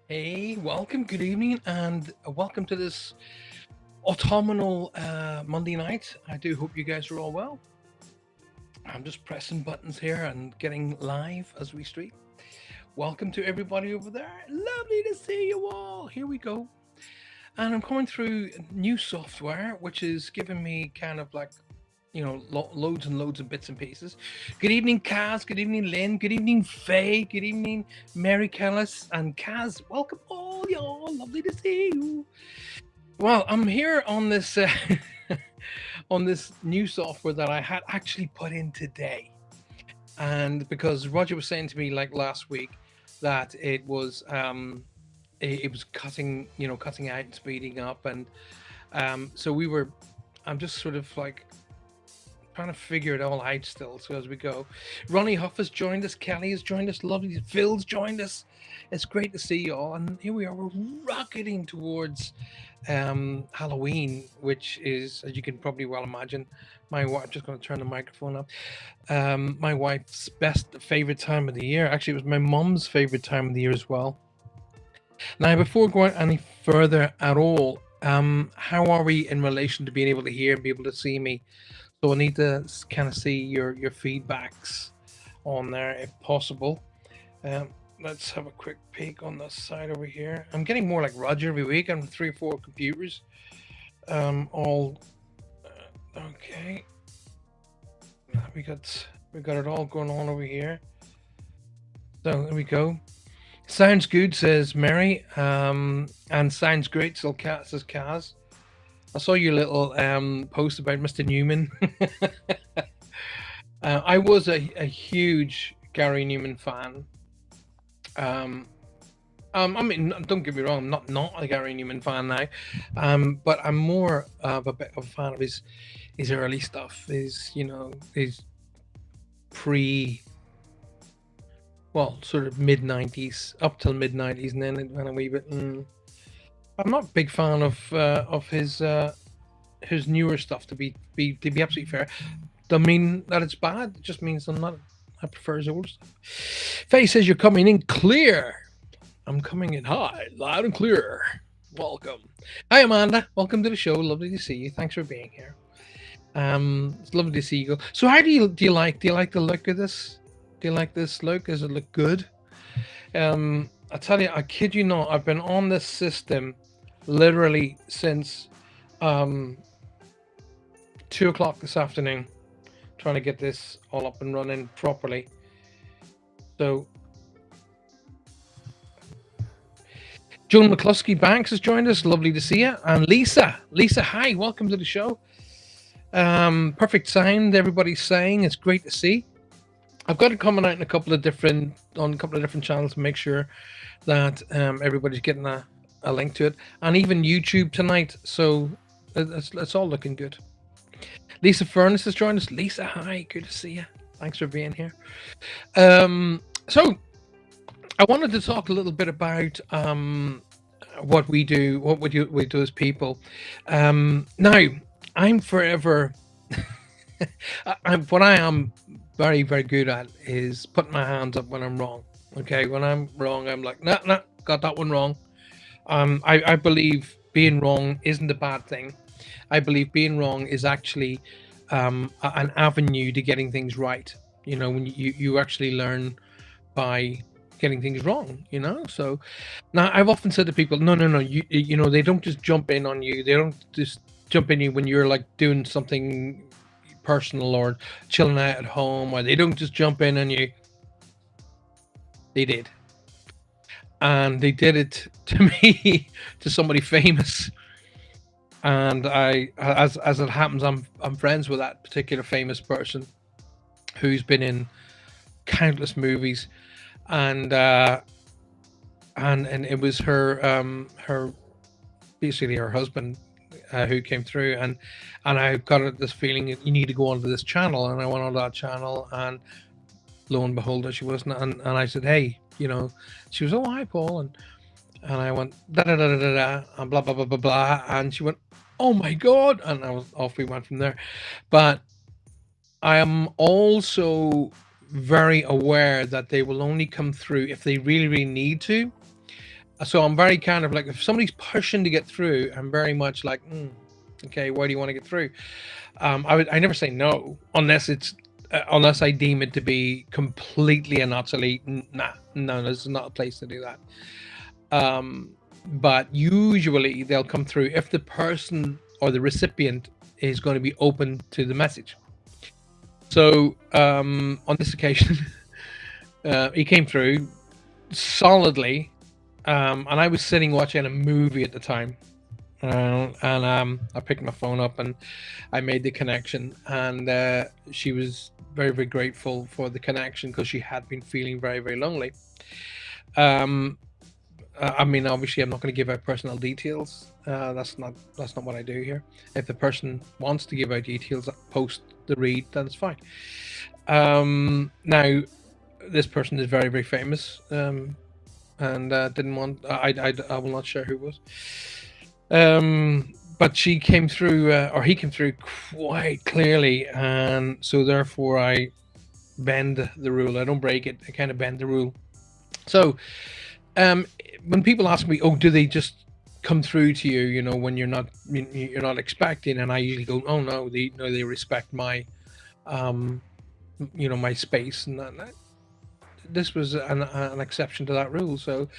Hey, welcome, good evening, and welcome to this autumnal Monday night. I do hope you guys are all well. I'm just pressing buttons here and getting live as we stream. Welcome to everybody over there. Lovely to see you all. Here we go. And I'm coming through new software, which is giving me kind of like, loads and loads of bits and pieces. Good evening, Kaz. Good evening, Lynn. Good evening, Faye. Good evening, Mary Kellis. And Kaz, welcome all y'all. Lovely to see you. Well, I'm here on this on this new software that I had actually put in today. And because Roger was saying to me like last week that it was cutting out and speeding up, and so I'm just sort of like trying to figure it all out still. So as we go, Ronnie Huff has joined us, Kelly has joined us, lovely Phil's joined us. It's great to see you all, and here we are. We're rocketing towards Halloween, which is, as you can probably well imagine, my wife. Just going to turn the microphone up. My wife's favorite time of the year. Actually, it was my mum's favorite time of the year as well. Now, before going any further at all, how are we in relation to being able to hear and be able to see me? So I need to kind of see your feedbacks on there if possible. Let's have a quick peek on this side over here. I'm getting more like Roger every week. I'm 3 or 4 computers. All okay. We got it all going on over here. So there we go. Sounds good, says Mary. And sounds great, says Kaz. I saw your little post about Mr. Newman. I was a huge Gary Newman fan. I mean, don't get me wrong, I'm not a Gary Newman fan now, but I'm more of a bit of a fan of his early stuff. His sort of mid 90s up till mid 90s, and then it went a wee bit. I'm not a big fan of his newer stuff. To be absolutely fair, doesn't mean that it's bad. It just means I prefer his old stuff. Faye says you're coming in clear. I'm coming in high, loud and clear. Welcome. Hi Amanda, welcome to the show. Lovely to see you. Thanks for being here. It's lovely to see you go. So how do you like the look of this? Do you like this look? Does it look good? I tell you, I kid you not, I've been on this system literally since 2 o'clock this afternoon, trying to get this all up and running properly. So Joan McCluskey Banks has joined us. Lovely to see you. And Lisa, hi, welcome to the show. Perfect sound, everybody's saying. It's great to see. I've got it coming out in a couple of different on a couple of different channels to make sure that everybody's getting a link to it, and even YouTube tonight. So it's all looking good. Lisa Furness has joined us. Lisa, hi, good to see you. Thanks for being here. So I wanted to talk a little bit about what we do, we do as people. Now, I'm forever. What I am very, very good at is putting my hands up when I'm wrong. Okay, when I'm wrong, I'm like, nah, nah, got that one wrong. I believe being wrong isn't a bad thing. I believe being wrong is actually an avenue to getting things right. You know, when you actually learn by getting things wrong. You know, so now I've often said to people, no, no, no, you know, they don't just jump in on you. They don't just jump in you when you're like doing something personal or chilling out at home, or they don't just jump in on you. They did, and they did it to me, to somebody famous. And as it happens, I'm friends with that particular famous person who's been in countless movies, and and it was her basically her husband who came through, and I got this feeling that you need to go onto this channel, and I went on that channel, and lo and behold, there she wasn't, and I said, hey, you know, she was, oh hi Paul, and I went da da da da da da and blah blah blah blah blah, and she went, oh my god, and I was off we went from there. But I am also very aware that they will only come through if they really really need to. So I'm very kind of like, if somebody's pushing to get through, I'm very much like, okay, why do you want to get through? I never say no unless it's unless I deem it to be completely and utterly nah, no, this is not a place to do that. But usually they'll come through if the person or the recipient is going to be open to the message. So on this occasion, he came through solidly, and I was sitting watching a movie at the time, and I picked my phone up and I made the connection, and she was very very grateful for the connection because she had been feeling very very lonely. Um, I mean, obviously, I'm not going to give out personal details. That's not what I do here. If the person wants to give out details post the read, then it's fine. Now, this person is very very famous, and didn't want. I will not share who it was. But she came through, or he came through quite clearly, and so therefore I bend the rule. I don't break it. I kind of bend the rule. So um, when people ask me, oh, do they just come through to you, you know, when you're not expecting, and I usually go, oh no, they respect my um, you know, my space, and this was an exception to that rule. So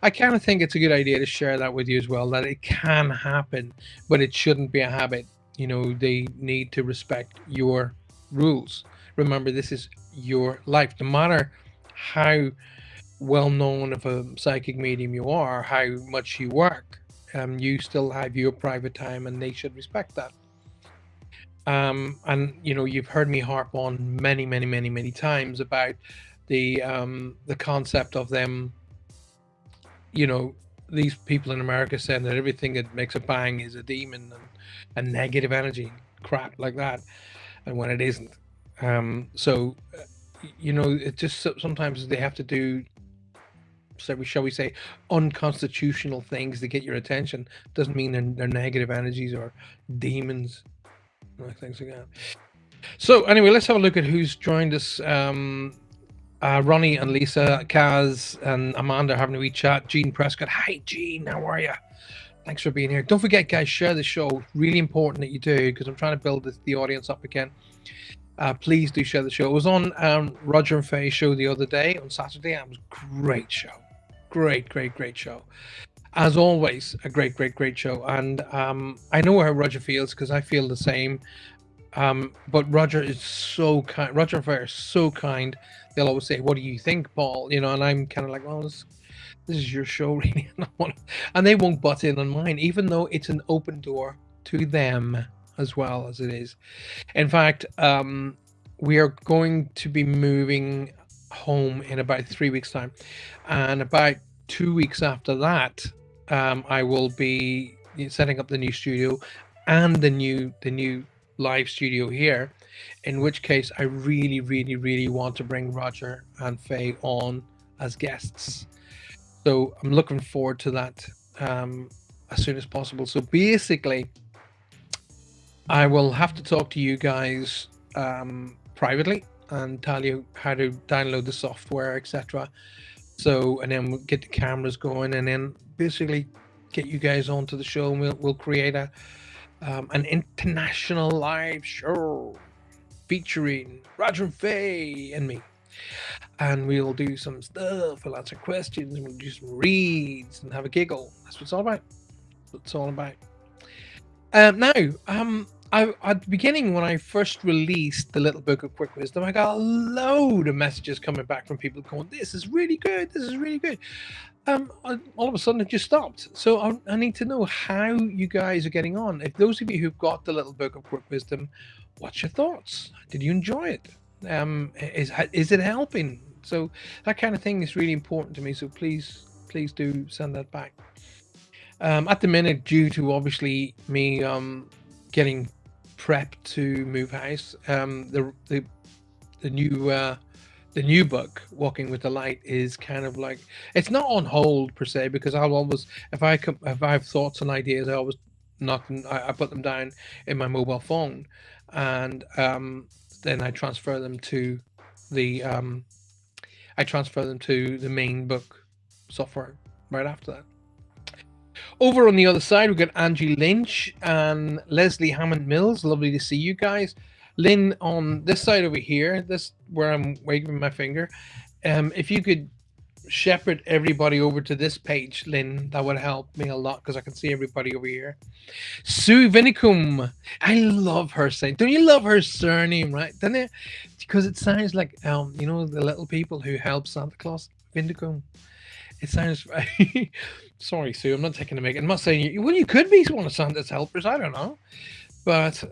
I kind of think it's a good idea to share that with you as well, that it can happen, but it shouldn't be a habit. You know, they need to respect your rules. Remember, this is your life. No matter how well known of a psychic medium you are, how much you work, you still have your private time, and they should respect that. And you know, you've heard me harp on many, many, many, many times about the concept of them. You know, these people in America saying that everything that makes a bang is a demon and negative energy, crap like that, and when it isn't. So, you know, it just sometimes they have to do, so shall we say, unconstitutional things to get your attention. Doesn't mean they're negative energies or demons, like things like that. So anyway, let's have a look at who's joined us. Ronnie and Lisa, Kaz and Amanda having a wee chat. Gene Prescott, hi Gene, how are you? Thanks for being here. Don't forget, guys, share the show. Really important that you do, because I'm trying to build the audience up again. Please do share the show. It was on Roger and Faye show the other day on Saturday, and it was a great show. Great show. As always, a great show. And I know how Roger feels, because I feel the same. But Roger is so kind. Roger and Faye are so kind. They'll always say, what do you think, Paul? You know, and I'm kind of like, well, this is your show, really. And they won't butt in on mine, even though it's an open door to them as well as it is. In fact, we are going to be moving home in about 3 weeks' time, and about 2 weeks after that, I will be setting up the new studio and the new live studio here. In which case, I really, really, really want to bring Roger and Faye on as guests. So I'm looking forward to that as soon as possible. So basically, I will have to talk to you guys privately and tell you how to download the software, etc. So, and then we'll get the cameras going, and then basically get you guys onto the show, and we'll create a an international live show featuring Roger and Faye and me. And we'll do some stuff, we'll answer questions, and we'll do some reads and have a giggle. That's what it's all about. That's what it's all about. Now, at the beginning, when I first released the Little Book of Quick Wisdom, I got a load of messages coming back from people going, "This is really good. This is really good." All of a sudden, it just stopped. So I need to know how you guys are getting on. If those of you who've got the Little Book of Quick Wisdom, what's your thoughts? Did you enjoy it? Is it helping? So that kind of thing is really important to me. So please do send that back. At the minute, due to obviously me getting prepped to move house, the new the new book, Walking with the Light, is kind of like, it's not on hold per se, because I'll always, if I have thoughts and ideas, I always I put them down in my mobile phone, and then the I transfer them to the main book software right after that. Over on the other side, we've got Angie Lynch and Leslie Hammond Mills. Lovely to see you guys. Lynn, on this side over here, this where I'm waving my finger. If you could shepherd everybody over to this page, Lynn, that would help me a lot because I can see everybody over here. Sue Vinicum. I love her saying. Don't you love her surname, right? Doesn't it? Because it sounds like the little people who help Santa Claus. Vinicum. It sounds right. Sorry, Sue. I'm not taking a make. I'm not saying you. Well, you could be one of Santa's helpers. I don't know, but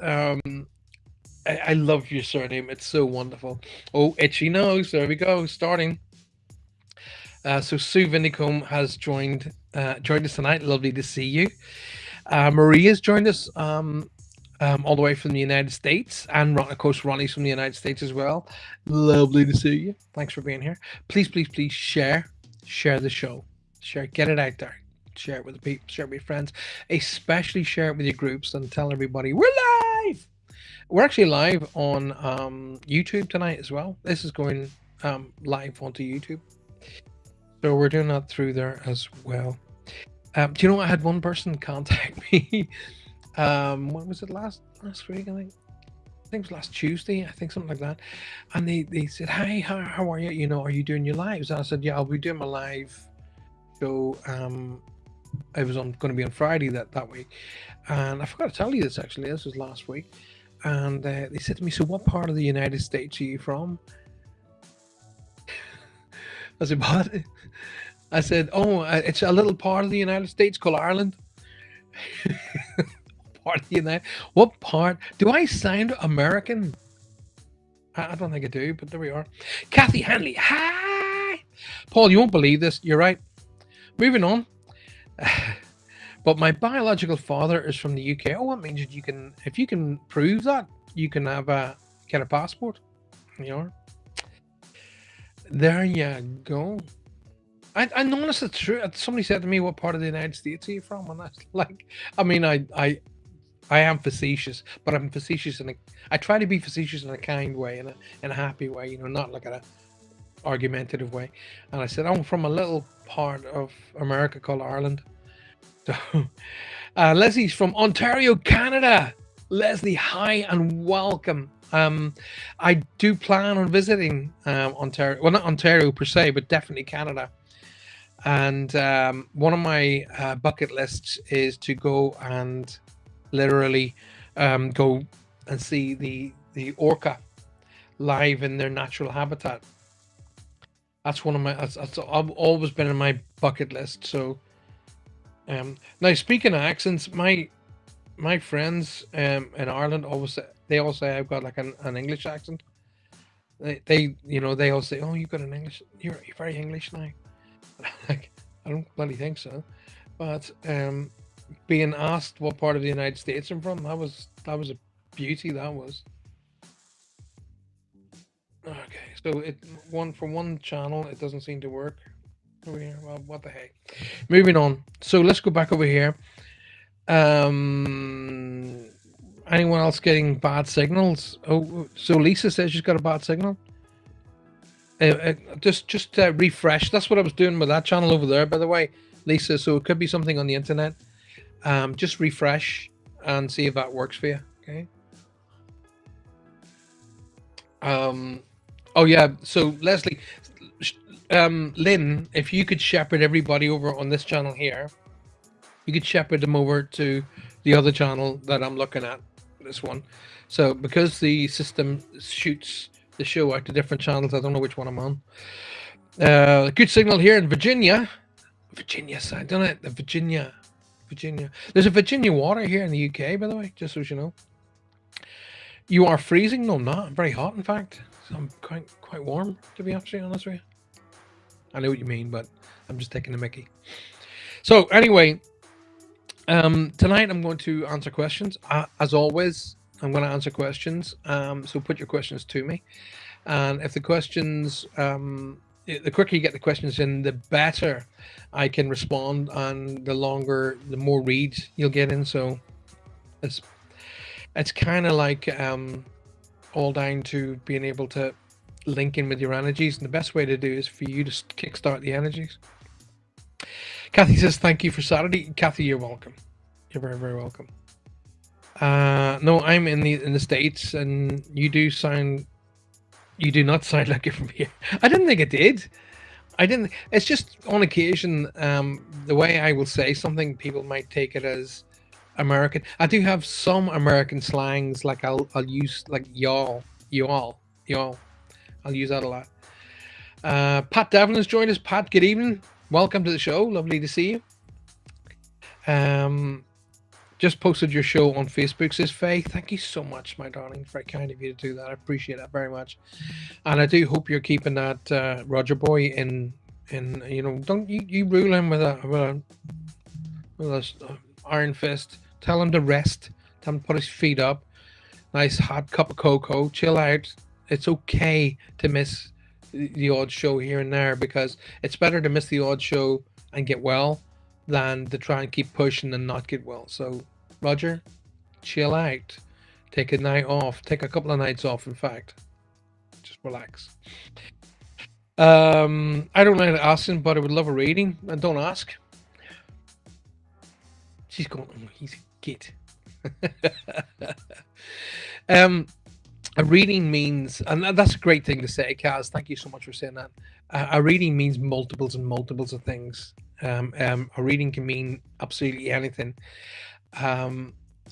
I love your surname. It's so wonderful. Oh, itchy nose. There we go. Starting. So Sue Vinicombe has joined us tonight. Lovely to see you. Maria's joined us all the way from the United States, and of course Ronnie's from the United States as well. Lovely to see you. Thanks for being here. Please, please, please share the show. Share, get it out there. Share it with the people. Share it with your friends. Especially share it with your groups and tell everybody we're live. We're actually live on YouTube tonight as well. This is going live onto YouTube. So we're doing that through there as well. Do you know what? I had one person contact me. When was it last week? I think it was last Tuesday. I think something like that. And they said, "Hi, how are you? You know, are you doing your lives?" And I said, "Yeah, I'll be doing my live show." I was going to be on Friday that week, and I forgot to tell you this actually. This was last week, and they said to me, "So, what part of the United States are you from?" I said, "What?" I said, "Oh, it's a little part of the United States called Ireland." Part of the United. What part? Do I sound American? I don't think I do, but there we are. Kathy Hanley, hi. Paul, you won't believe this. You're right. Moving on. But my biological father is from the UK. Oh, that means that if you can prove that, you can get a passport. You know. There you go. I noticed it's true. Somebody said to me, "What part of the United States are you from?" And that's like, I mean, I am facetious, but I'm facetious I try to be facetious in a kind way, in a happy way, not like an argumentative way. And I said, "I'm from a little part of America called Ireland." So, Leslie's from Ontario, Canada. Leslie, hi and welcome. I do plan on visiting Ontario. Well, not Ontario per se, but definitely Canada. And one of my bucket lists is to go and literally go and see the orca live in their natural habitat. That's one of my. That's always been in my bucket list. So now, speaking of accents, my friends in Ireland always say I've got like an English accent. they all say, "Oh, you've got an English. You're very English now." Like, I don't bloody think so. But being asked what part of the United States I'm from, that was a beauty. That was okay. So it one for one channel, it doesn't seem to work over here. Well, what the heck? Moving on. So let's go back over here. Um, anyone else getting bad signals? Oh, so Lisa says she's got a bad signal. Just refresh. That's what I was doing with that channel over there, by the way, Lisa. So it could be something on the internet. Just refresh and see if that works for you. Okay. Oh yeah. So Leslie, Lynn, if you could shepherd everybody over on this channel here, you could shepherd them over to the other channel that I'm looking at. This one. So because the system shoots the show out to different channels, I don't know which one I'm on. Good signal here in Virginia. Virginia side, don't it? The Virginia. There's a Virginia water here in the UK, by the way, just so you know. You are freezing? No, I'm not. I'm very hot, in fact. So I'm quite warm, to be absolutely honest with you. I know what you mean, but I'm just taking the mickey. So anyway, tonight I'm going to answer questions. As always, I'm going to answer questions. So put your questions to me, and if the questions, the quicker you get the questions in, the better I can respond, and the more reads you'll get in. So it's kind of like all down to being able to link in with your energies, and the best way to do is for you to kickstart the energies. Kathy says thank you for Saturday. Kathy, you're welcome. You're very, very welcome. No, I'm in the States, and you do not sound like you're from here. I didn't think it did. I didn't. It's just on occasion, the way I will say something, people might take it as American. I do have some American slangs, like I'll use like y'all. I'll use that a lot. Pat Devlin has joined us. Pat, good evening. Welcome to the show. Lovely to see you. Just posted your show on Facebook, says Faye. Thank you so much, my darling. Very kind of you to do that. I appreciate that very much. And I do hope you're keeping that Roger boy in don't you rule him with a iron fist. Tell him to rest. Tell him to put his feet up. Nice hot cup of cocoa. Chill out. It's okay to miss the odd show here and there, because it's better to miss the odd show and get well than to try and keep pushing and not get well. So, Roger, chill out. Take a night off. Take a couple of nights off, in fact. Just relax. I don't mind asking, but I would love a reading. And don't ask. She's going, oh, he's a git. A reading means, and that's a great thing to say, Kaz. Thank you so much for saying that. A reading means multiples and multiples of things. A reading can mean absolutely anything.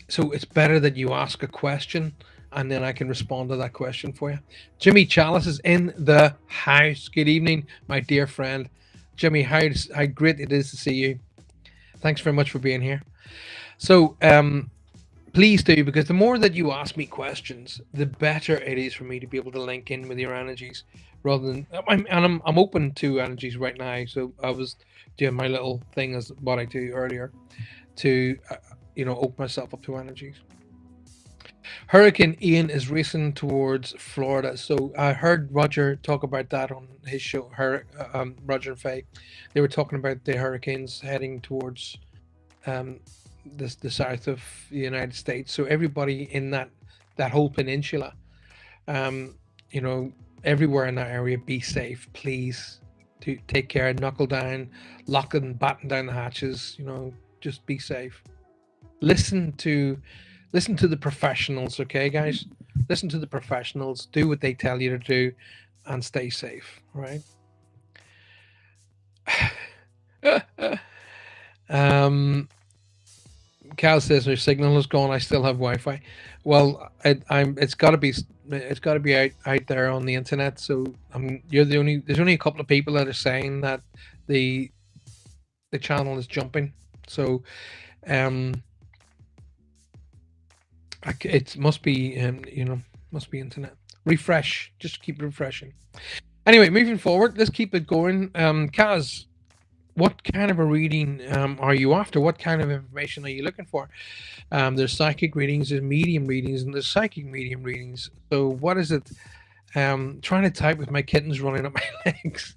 So it's better that you ask a question, and then I can respond to that question for you. Jimmy Chalice is in the house. Good evening, my dear friend. Jimmy, how great it is to see you. Thanks very much for being here. So, please do, because the more that you ask me questions, the better it is for me to be able to link in with your energies, rather than I'm open to energies right now. So I was doing my little thing as what I do earlier to open myself up to energies. Hurricane Ian is racing towards Florida. So I heard Roger talk about that on his show. Roger and Faye, they were talking about the hurricanes heading towards the south of the United States. So everybody in that whole peninsula, everywhere in that area, be safe, please. To take care, knuckle down, lock and batten down the hatches. Just be safe. Listen to the professionals, okay, guys? Listen to the professionals. Do what they tell you to do, and stay safe. Right? Cal says her signal is gone. I still have Wi-Fi. Well, it's got to be out there on the internet. So there's only a couple of people that are saying that the channel is jumping. So it must be must be internet. refresh, just keep refreshing. Anyway, moving forward, let's keep it going. Kaz, what kind of a reading are you after? What kind of information are you looking for? There's psychic readings, there's medium readings, and there's psychic medium readings. So what is it? Trying to type with my kittens running up my legs.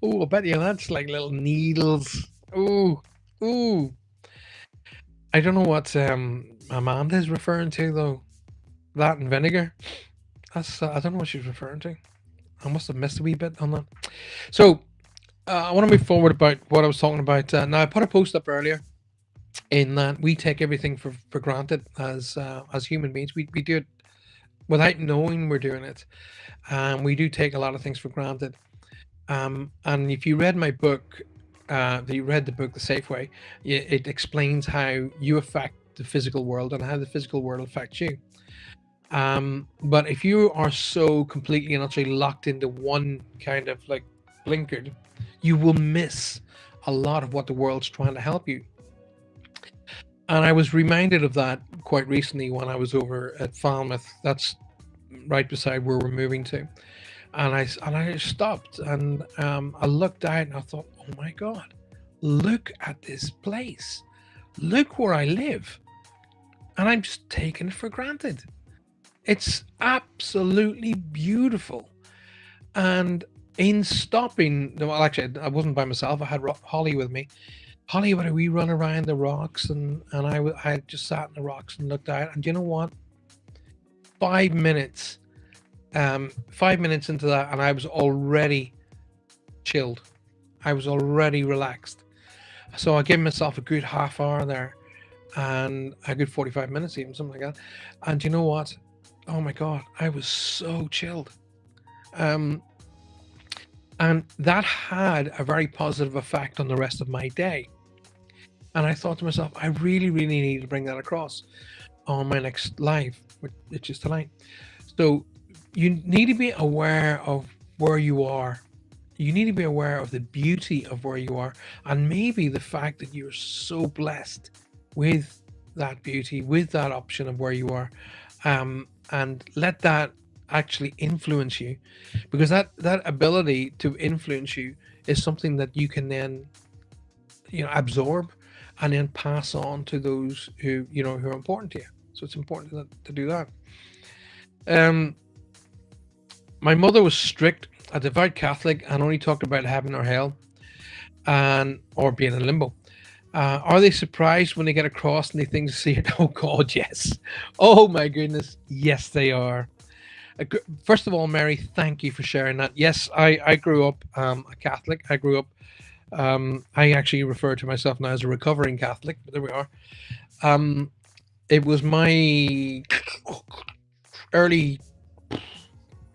Oh, I bet you that's like little needles. Ooh, ooh. I don't know what Amanda is referring to though. That and vinegar. That's I don't know what she's referring to. I must have missed a wee bit on that. So I want to move forward about what I was talking about. Now I put a post up earlier in that we take everything for granted as human beings. We do it without knowing we're doing it, and we do take a lot of things for granted. And if you read my book, you read the book The Safe Way, it explains how you affect the physical world and how the physical world affects you. But if you are so completely and utterly locked into one kind of like blinkered, you will miss a lot of what the world's trying to help you. And I was reminded of that quite recently when I was over at Falmouth. That's right beside where we're moving to. And I stopped and I looked out and I thought, oh my God, look at this place. Look where I live. And I'm just taking it for granted. It's absolutely beautiful. And in stopping, well, actually, I wasn't by myself. I had Holly with me. Holly, when we run around the rocks, and I just sat in the rocks and looked out. And you know what? 5 minutes, 5 minutes into that, and I was already chilled. I was already relaxed. So I gave myself a good half hour there, and a good 45 minutes, even something like that. And you know what? Oh my God, I was so chilled. Um, and that had a very positive effect on the rest of my day. And I thought to myself, I really, really need to bring that across on my next live, which is tonight. So you need to be aware of where you are. You need to be aware of the beauty of where you are, and maybe the fact that you're so blessed with that beauty, with that option of where you are, and let that actually influence you, because that ability to influence you is something that you can then absorb and then pass on to those who are important to you. So it's important to do that. um my mother was strict, a devout Catholic, and only talked about heaven or hell, and or being in limbo. Are they surprised when they get across and they think see it? Oh God, yes. Oh my goodness, yes they are. First of all, Mary, thank you for sharing that. Yes, I grew up a Catholic. I grew up. I actually refer to myself now as a recovering Catholic, but there we are. Um, it was my early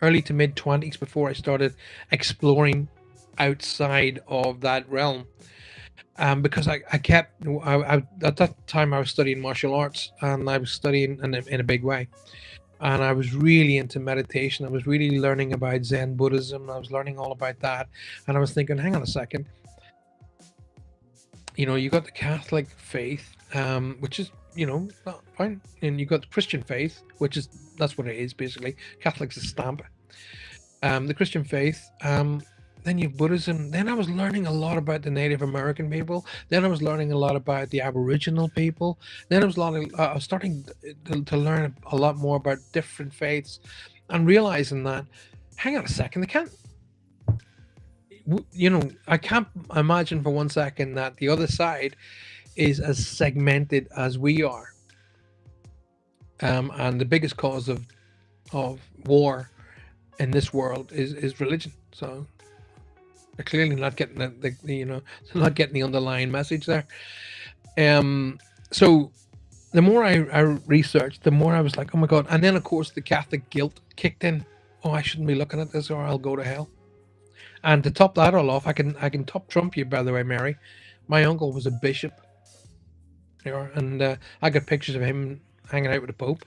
early to mid 20s before I started exploring outside of that realm. Because I kept at that time I was studying martial arts, and I was studying in a big way, and I was really into meditation. I was really learning about Zen Buddhism. I was learning all about that, and I was thinking, hang on a second, you got the Catholic faith, which is fine, and you got the Christian faith, which is that's what it is basically. Catholic's a stamp. The Christian faith. Then you have Buddhism. Then I was learning a lot about the Native American people. Then I was learning a lot about the Aboriginal people. Then I was starting to learn a lot more about different faiths, and realizing that, hang on a second, I can't imagine for one second that the other side is as segmented as we are. And the biggest cause of war in this world is religion. So they're clearly not getting they're not getting the underlying message there. So the more I researched, the more I was like, oh my God. And then of course the Catholic guilt kicked in. Oh, I shouldn't be looking at this or I'll go to hell. And to top that all off, I can top trump you, by the way, Mary. My uncle was a bishop, and I got pictures of him hanging out with the Pope.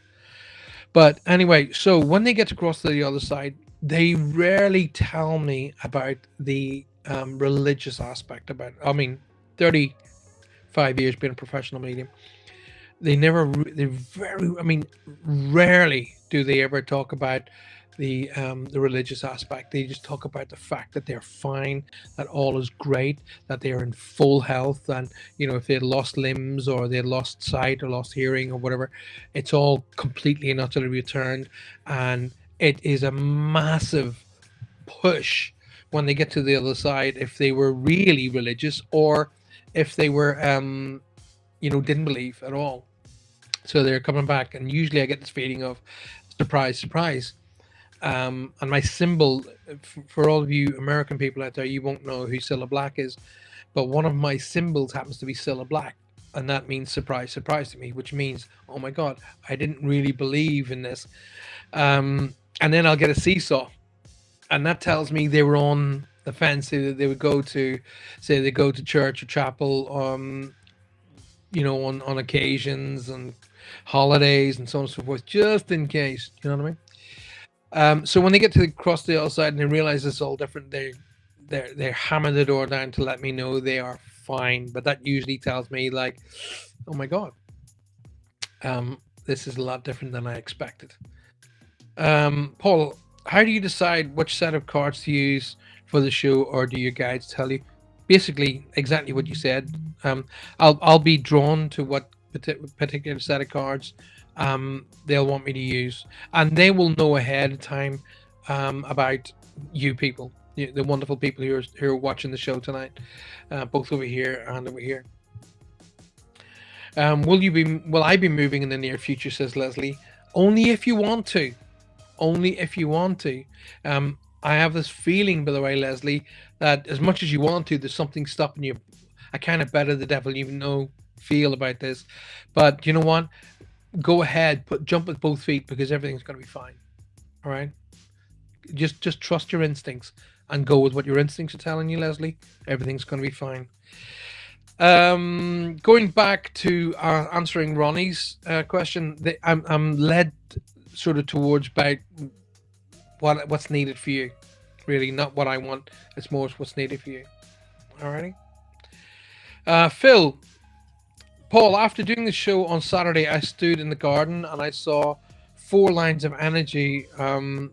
But anyway, so when they get across to the other side, they rarely tell me about the religious aspect about it. I mean, 35 years being a professional medium. they very, I mean, rarely do they ever talk about the religious aspect. They just talk about the fact that they're fine, that all is great, that they are in full health, and if they had lost limbs or they had lost sight or lost hearing or whatever, it's all completely and utterly returned, and it is a massive push when they get to the other side if they were really religious or if they were didn't believe at all. So they're coming back, and usually I get this feeling of surprise, surprise. And my symbol, for all of you American people out there, you won't know who Cilla Black is, but one of my symbols happens to be Cilla Black, and that means surprise, surprise to me, which means, oh my God, I didn't really believe in this. And then I'll get a seesaw, and that tells me they were on the fence. They would go to, say, they go to church or chapel, on occasions and holidays and so on and so forth, just in case. You know what I mean? So when they get to cross the other side and they realize it's all different, they hammer the door down to let me know they are fine. But that usually tells me, like, oh my God, this is a lot different than I expected. Paul, how do you decide which set of cards to use for the show, or do your guides tell you? Basically, exactly what you said. I'll be drawn to what particular set of cards they'll want me to use, and they will know ahead of time about you people, the wonderful people who are watching the show tonight, both over here and over here. Will I be moving in the near future? Says Leslie. Only if you want to. Only if you want to. I have this feeling, by the way, Leslie, that as much as you want to, there's something stopping you. I kind of better the devil even know feel about this, but you know what? Go ahead, jump with both feet, because everything's going to be fine. All right. Just trust your instincts and go with what your instincts are telling you, Leslie. Everything's going to be fine. Going back to answering Ronnie's question, I'm led sort of towards about what's needed for you, really, not what I want. It's more what's needed for you. Alrighty. Phil, Paul, after doing the show on Saturday, I stood in the garden and I saw 4 lines of energy,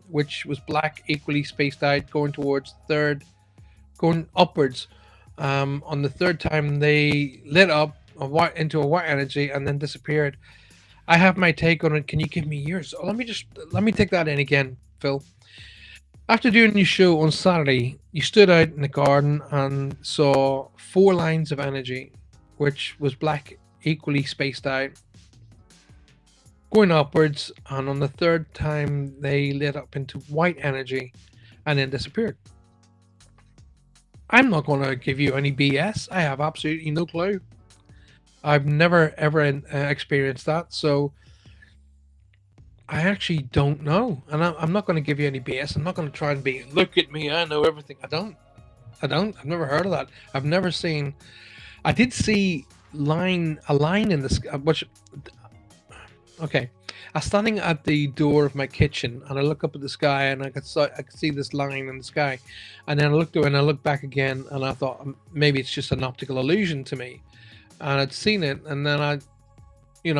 which was black, equally spaced out, going towards third, going upwards. On the third time, they lit up into a white energy and then disappeared. I have my take on it. Can you give me yours? Oh, let me take that in again, Phil. After doing your show on Saturday, you stood out in the garden and saw 4 lines of energy, which was black, equally spaced out, going upwards, and on the third time they lit up into white energy and then disappeared. I'm not going to give you any BS. I have absolutely no clue. I've never ever experienced that, so I actually don't know, and I'm not going to give you any BS. I'm not going to try and be, look at me, I know everything. I don't. I've never heard of that. I've never seen. I did see a line in the sky. Which, okay, I was standing at the door of my kitchen, and I look up at the sky, and I could see this line in the sky, and then I looked over and I looked back again, and I thought maybe it's just an optical illusion to me, and I'd seen it, and then I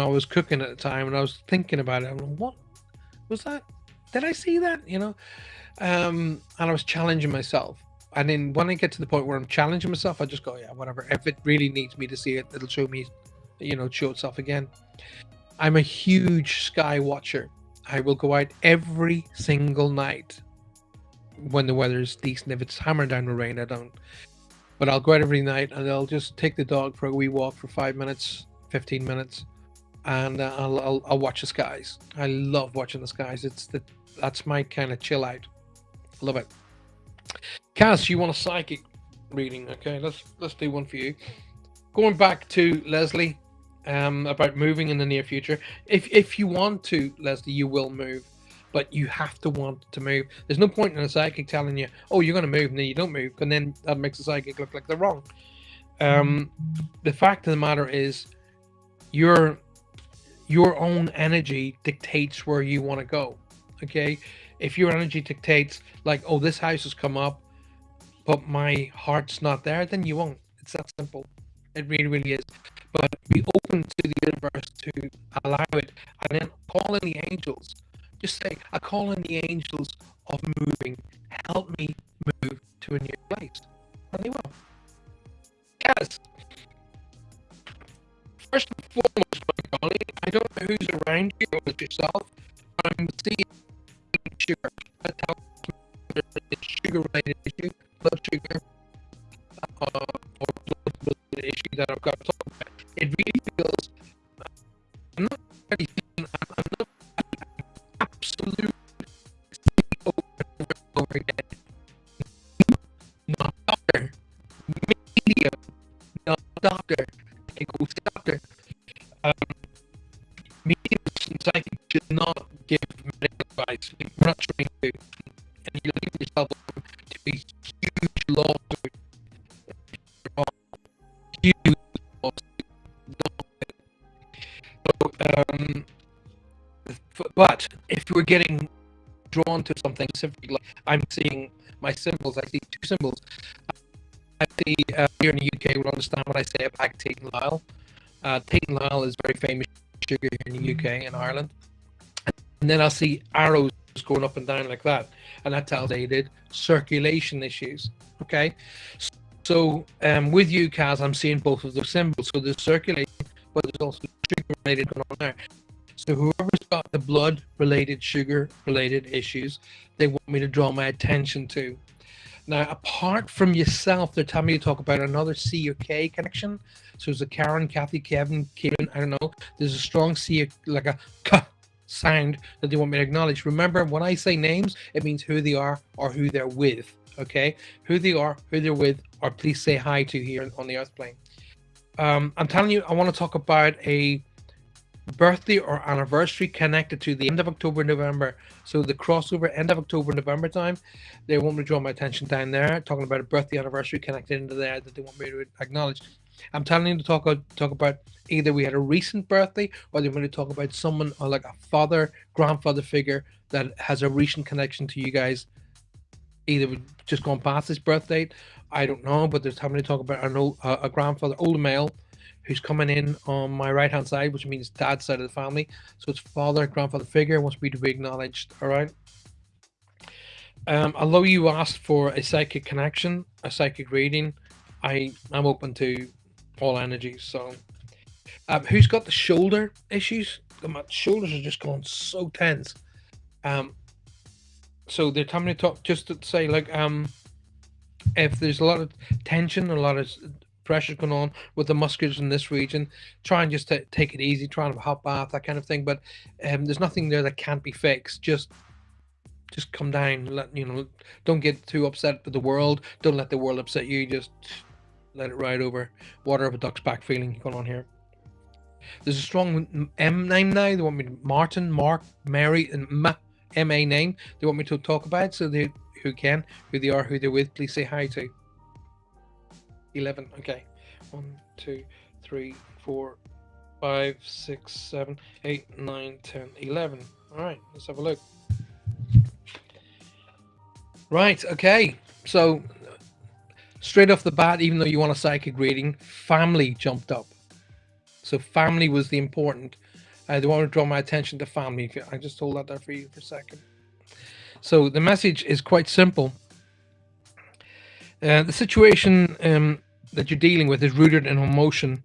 was cooking at the time, and I was thinking about it. I'm like, what was that? Did I see that? And I was challenging myself. And then when I get to the point where I'm challenging myself, I just go, yeah, whatever. If it really needs me to see it, it'll show me, show itself again. I'm a huge sky watcher. I will go out every single night when the weather's decent. If it's hammering down with rain, I don't. But I'll go out every night and I'll just take the dog for a wee walk for 5 minutes, 15 minutes, and I'll watch the skies. I love watching the skies. That's my kind of chill out. Love it. Cass, you want a psychic reading? Okay, let's do one for you. Going back to Leslie, about moving in the near future. If you want to, Leslie, you will move, but you have to want to move. There's no point in a psychic telling you, "Oh, you're going to move," and then you don't move, and then that makes the psychic look like they're wrong. The fact of the matter is, your own energy dictates where you want to go. Okay, if your energy dictates, like, "Oh, this house has come up, but my heart's not there," then you won't. It's that simple. It really, really is. but be open to the universe to allow it, and then call in the angels. Just say, I call in the angels of moving. Help me move to a new place. And they will. Yes. First and foremost, my colleague, I don't know who's around you or with yourself, but I'm seeing sugar. That tells me it's sugar-related issue, blood sugar, or blood-related issue that I've got to talk about. It really feels, I'm not really feeling, I'm not absolute over again. Not doctor, medium, not doctor, take go to doctor. Mediums and psychics should not give medical advice. We're not trained to, and you're leaving yourself open to a huge lawsuit. Huge lawsuit. So, but if we're getting drawn to something specific, like I'm seeing my symbols, I see two symbols. I see here in the UK, we'll understand when I say about Tate and Lyle. Tate and Lyle is very famous sugar here in the UK and Ireland. And then I'll see arrows going up and down like that. And that tells aided circulation issues. Okay. So with you, Kaz, I'm seeing both of those symbols. So there's circulation, but there's also sugar related going on there. So whoever's got the blood related, sugar related issues, they want me to draw my attention to. Now, apart from yourself, they're telling me to talk about another C or K connection. So there's a Karen, Kathy, Kevin, Kevin, I don't know. There's a strong C, like a K sound that they want me to acknowledge. Remember, when I say names, it means who they are or who they're with, okay? Who they are, who they're with, or please say hi to here on the Earth plane. I'm telling you, I want to talk about a birthday or anniversary connected to the end of October, November. So the crossover end of October, November time, they want me to draw my attention down there, talking about a birthday anniversary connected into there that they want me to acknowledge. I'm telling you to talk about either we had a recent birthday or they want to talk about someone or like a father, grandfather figure that has a recent connection to you guys. Either just gone past this birth date, I don't know, but they're telling me to talk about a grandfather, older male, who's coming in on my right hand side, which means dad's side of the family. So it's father, grandfather figure wants me to be acknowledged. All right. Although you asked for a psychic connection, a psychic reading, I'm open to all energies. So who's got the shoulder issues? My shoulders are just going so tense. So they're telling me to talk, just to say, like, if there's a lot of tension, a lot of pressure going on with the muscles in this region, try and just take it easy, try and have a hot bath, that kind of thing. But there's nothing there that can't be fixed. Just come down. Don't get too upset with the world. Don't let the world upset you. Just let it ride over. Water of a duck's back feeling going on here. There's a strong M name now. They want me to Martin, Mark, Mary, and M-A name. They want me to talk about. So they who they are, who they're with. Please say hi to. 11. Okay. 1, 2, 3, 4, 5, 6, 7, 8, 9, 10, 11. All right. Let's have a look. Right. Okay. So straight off the bat, even though you want a psychic reading, family jumped up. So family was the important. They want to draw my attention to family. I just hold that there for you for a second. So the message is quite simple. The situation that you're dealing with is rooted in emotion,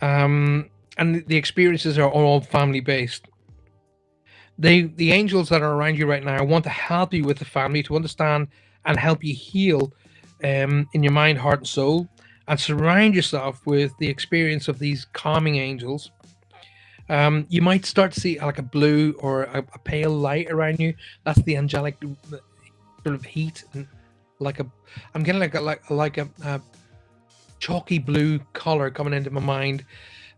and the experiences are all family based. The angels that are around you right now want to help you with the family, to understand and help you heal in your mind, heart, and soul, and surround yourself with the experience of these calming angels. You might start to see like a blue or a pale light around you. That's the angelic sort of heat, and I'm getting like a chalky blue color coming into my mind.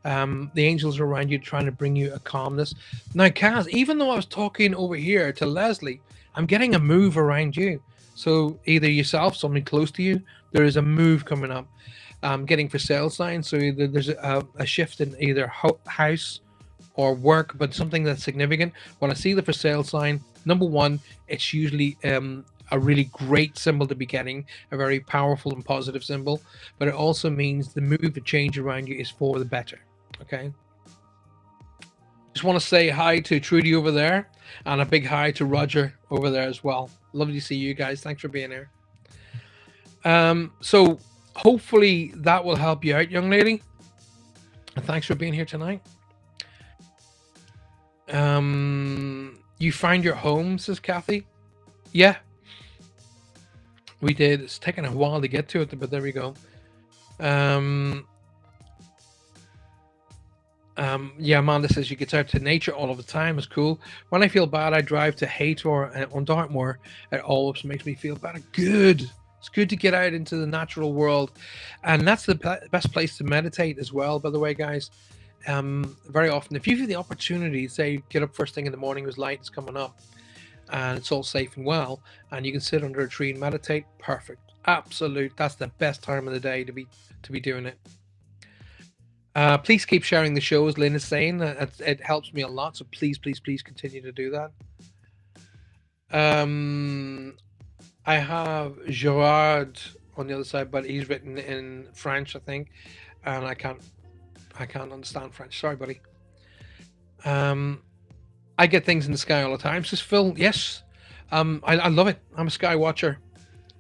The angels are around you trying to bring you a calmness. Now, Kaz, even though I was talking over here to Leslie, I'm getting a move around you. So either yourself, somebody close to you, there is a move coming up. I'm getting for sale signs. So either there's a shift in either house or work, but something that's significant. When I see the for sale sign, number one, it's usually a really great symbol to be getting, a very powerful and positive symbol, but it also means the move and change around you is for the better. Okay. Just want to say hi to Trudy over there, and a big hi to Roger over there as well. Lovely to see you guys. Thanks for being here. So hopefully that will help you out, young lady. And thanks for being here tonight. You find your home, says Kathy. Yeah, we did. It's taken a while to get to it, but there we go. Yeah, Amanda says she gets out to nature all of the time. It's cool. When I feel bad, I drive to Haytor on Dartmoor. It always makes me feel better. Good. It's good to get out into the natural world, and that's the best place to meditate as well. By the way, guys, very often, if you have the opportunity, say get up first thing in the morning as light is coming up, and it's all safe and well, and you can sit under a tree and meditate. Perfect. Absolute. That's the best time of the day to be doing it. Please keep sharing the show, as Lynn is saying. It helps me a lot, so please continue to do that. I have Gerard on the other side, but he's written in French, I think, and I can't understand French. Sorry, buddy. I get things in the sky all the time. Says Phil. Yes, I love it. I'm a sky watcher.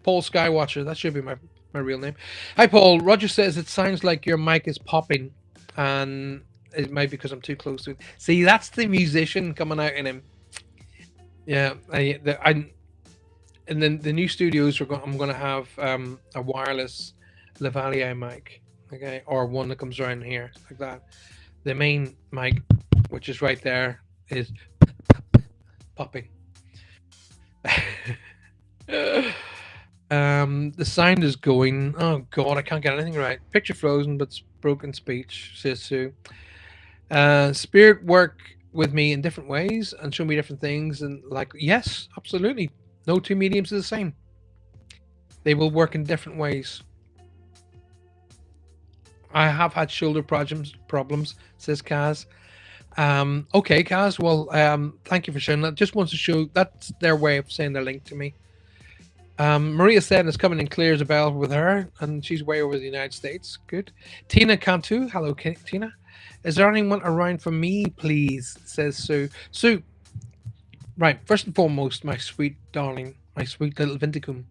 Paul Skywatcher. That should be my real name. Hi, Paul. Roger says it sounds like your mic is popping, and it might be because I'm too close to it. See, that's the musician coming out in him. Yeah, and then the new studios I'm going to have a wireless lavalier mic, okay, or one that comes around here like that. The main mic, which is right there, is popping. The sound is going. Oh God, I can't get anything right. Picture frozen, but broken speech, says Sue. Spirit work with me in different ways and show me different things, and like, yes, absolutely. No two mediums are the same. They will work in different ways. I have had shoulder problems, says Kaz. Okay, Kaz. Well, thank you for sharing that. Just wants to show that's their way of saying the link to me. Maria said it's coming in clear as a bell with her, and she's way over the United States. Good. Tina Cantu. Hello, Tina. Is there anyone around for me, please? Says Sue. Sue. Right. First and foremost, my sweet darling, my sweet little Vinticum.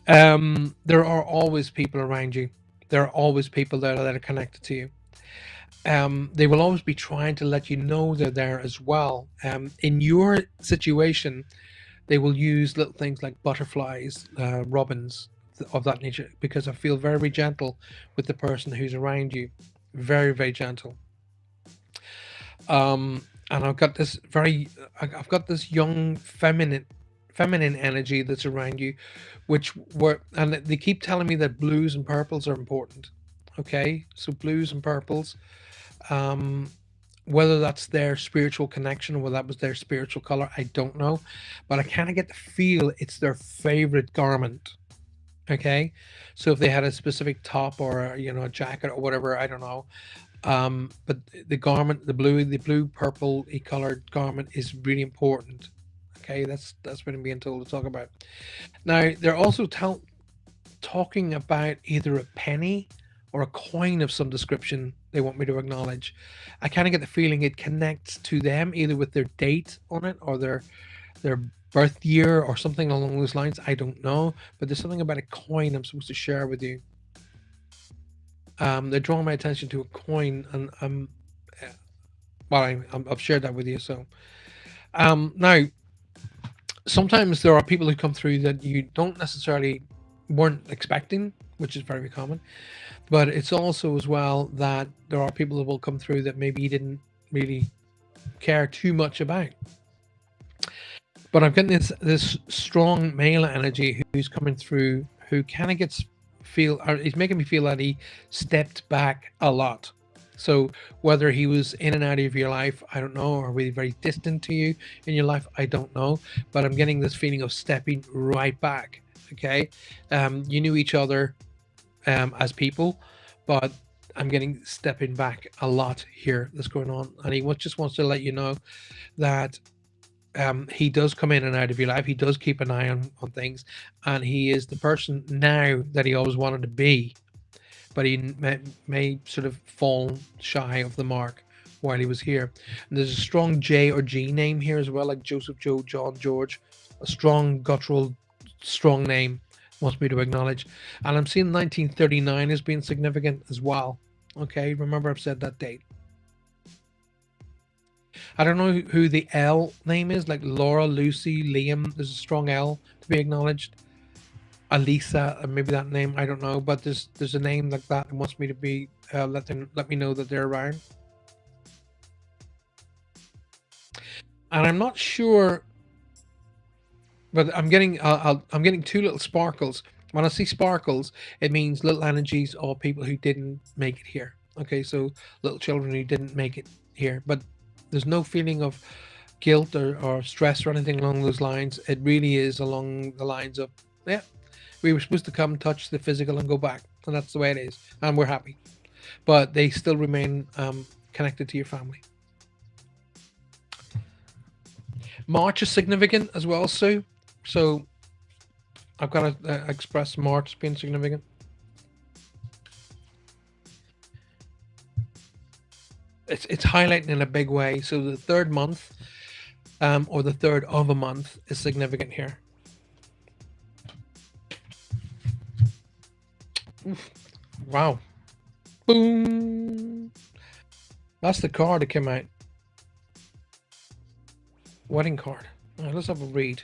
There are always people around you. There are always people there that are connected to you. They will always be trying to let you know they're there as well. In your situation, they will use little things like butterflies, robins of that nature, because I feel very, very gentle with the person who's around you. Very, very gentle. And I've got this young feminine energy that's around you, and they keep telling me that blues and purples are important. Okay, so blues and purples, whether that's their spiritual connection or whether that was their spiritual color, I don't know, but I kind of get the feel it's their favorite garment. Okay, so if they had a specific top or a jacket or whatever, I don't know. But the garment, the blue purple colored garment is really important. Okay, that's what I'm being told to talk about. Now they're also talking about either a penny or a coin of some description they want me to acknowledge. I kind of get the feeling it connects to them either with their date on it or their birth year or something along those lines. I don't know, but there's something about a coin I'm supposed to share with you. They're drawing my attention to a coin, and I've shared that with you. So now, sometimes there are people who come through that you don't necessarily weren't expecting, which is very common. But it's also as well that there are people that will come through that maybe you didn't really care too much about. But I'm getting this strong male energy who's coming through, who kind of he's making me feel that he stepped back a lot. So whether he was in and out of your life, I don't know, or really very distant to you in your life, I don't know. But I'm getting this feeling of stepping right back. Okay, you knew each other as people, but I'm getting stepping back a lot here that's going on, and he just wants to let you know that he does come in and out of your life. He does keep an eye on things, and he is the person now that he always wanted to be, but he may sort of fall shy of the mark while he was here. And there's a strong J or G name here as well, like Joseph, Joe, John, George, a strong guttural, strong name wants me to acknowledge. And I'm seeing 1939 as being significant as well. Okay, remember I've said that date. I don't know who the L name is, like Laura, Lucy, Liam. There's a strong L to be acknowledged. Alisa, maybe that name, I don't know, but there's a name like that wants me to be let me know that they're around. And I'm not sure, but I'm getting two little sparkles. When I see sparkles, it means little energies of people who didn't make it here. Okay, so little children who didn't make it here, but there's no feeling of guilt or stress or anything along those lines. It really is along the lines of, yeah, we were supposed to come, touch the physical, and go back, and that's the way it is, and we're happy. But they still remain connected to your family. March is significant as well, Sue. So I've got to express March being significant. It's highlighting in a big way. So the third month, or the third of a month, is significant here. Oof. Wow. Boom. That's the card that came out. Wedding card. Right, let's have a read.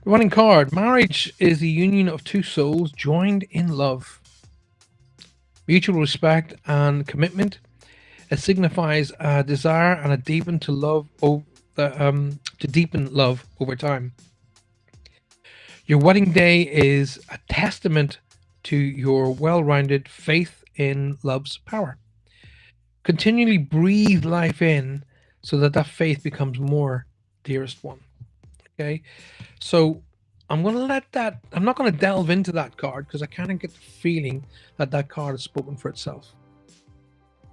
Wedding card. Marriage is the union of two souls joined in love, mutual respect, and commitment. It signifies a desire and a deepen to love to deepen love over time. Your wedding day is a testament to your well-rounded faith in love's power. Continually breathe life in so that that faith becomes more, dearest one. Okay, so I'm going to let that, I'm not going to delve into that card because I kind of get the feeling that that card is spoken for itself.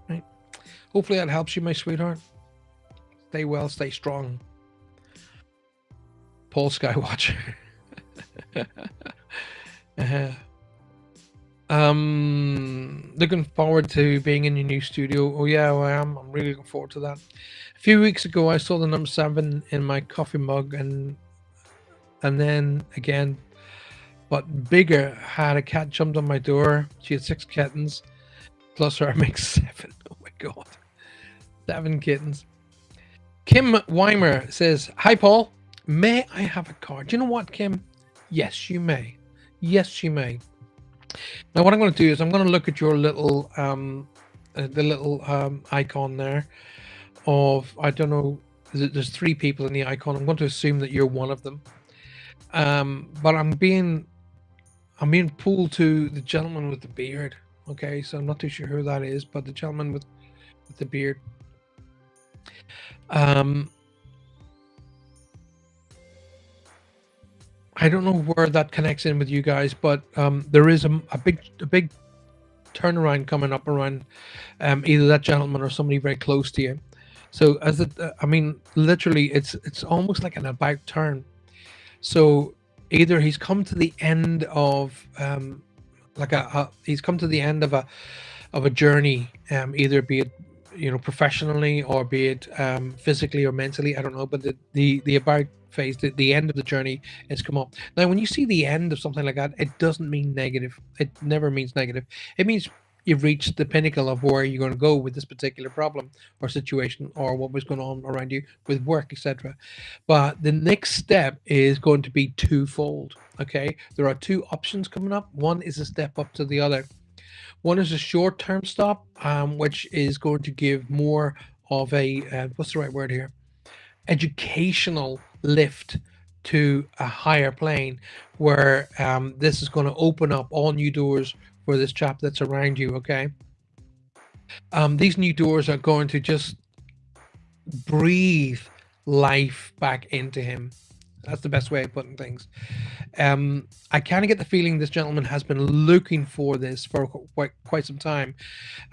Right? Hopefully that helps you, my sweetheart. Stay well, stay strong. Paul Skywatcher. Looking forward to being in your new studio. Oh yeah, I am. I'm really looking forward to that. A few weeks ago, I saw the number 7 in my coffee mug, and then again, but bigger, had a cat jumped on my door. She had 6 kittens, plus her makes 7. Oh my god, 7 kittens. Kim Weimer says, "Hi Paul, may I have a card?" Do you know what, Kim? Yes, you may. Yes, you may. Now, what I'm going to do is I'm going to look at your little, the little icon there of, I don't know, there's 3 people in the icon. I'm going to assume that you're one of them. But I'm being pulled to the gentleman with the beard. Okay, so I'm not too sure who that is, but the gentleman with the beard. I don't know where that connects in with you guys, but there is a big turnaround coming up around either that gentleman or somebody very close to you. So as I mean, literally, it's almost like an about turn. So either he's come to the end of he's come to the end of a journey, either be it professionally or be it physically or mentally, I don't know, but the about phase, the end of the journey has come up. Now when you see the end of something like that, it doesn't mean negative. It never means negative. It means you've reached the pinnacle of where you're going to go with this particular problem or situation, or what was going on around you with work, etc. But the next step is going to be twofold. Okay, there are 2 options coming up. One is a step up to the other. One is a short-term stop, which is going to give more of a what's the right word here? Educational lift to a higher plane, where this is going to open up all new doors for this chap that's around you. Okay, these new doors are going to just breathe life back into him. That's the best way of putting things. I kind of get the feeling this gentleman has been looking for this for quite some time,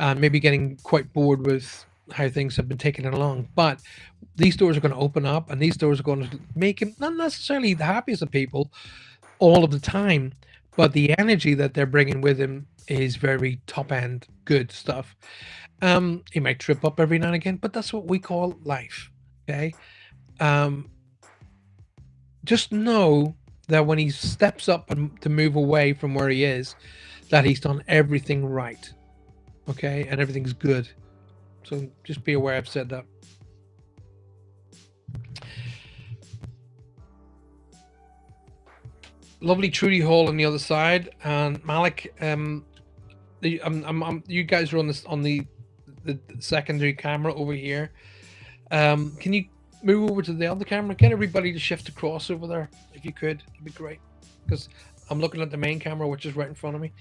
and maybe getting quite bored with how things have been taken along. But these doors are going to open up, and these doors are going to make him not necessarily the happiest of people all of the time, but the energy that they're bringing with him is very top end good stuff. He might trip up every now and again, but that's what we call life. Okay. Um, just know that when he steps up and to move away from where he is, that he's done everything right. Okay, and everything's good. So just be aware I've said that. Lovely Trudy Hall on the other side, and Malik. You guys are on this on the secondary camera over here. Can you move over to the other camera? Get everybody to shift across over there if you could. It'd be great because I'm looking at the main camera, which is right in front of me.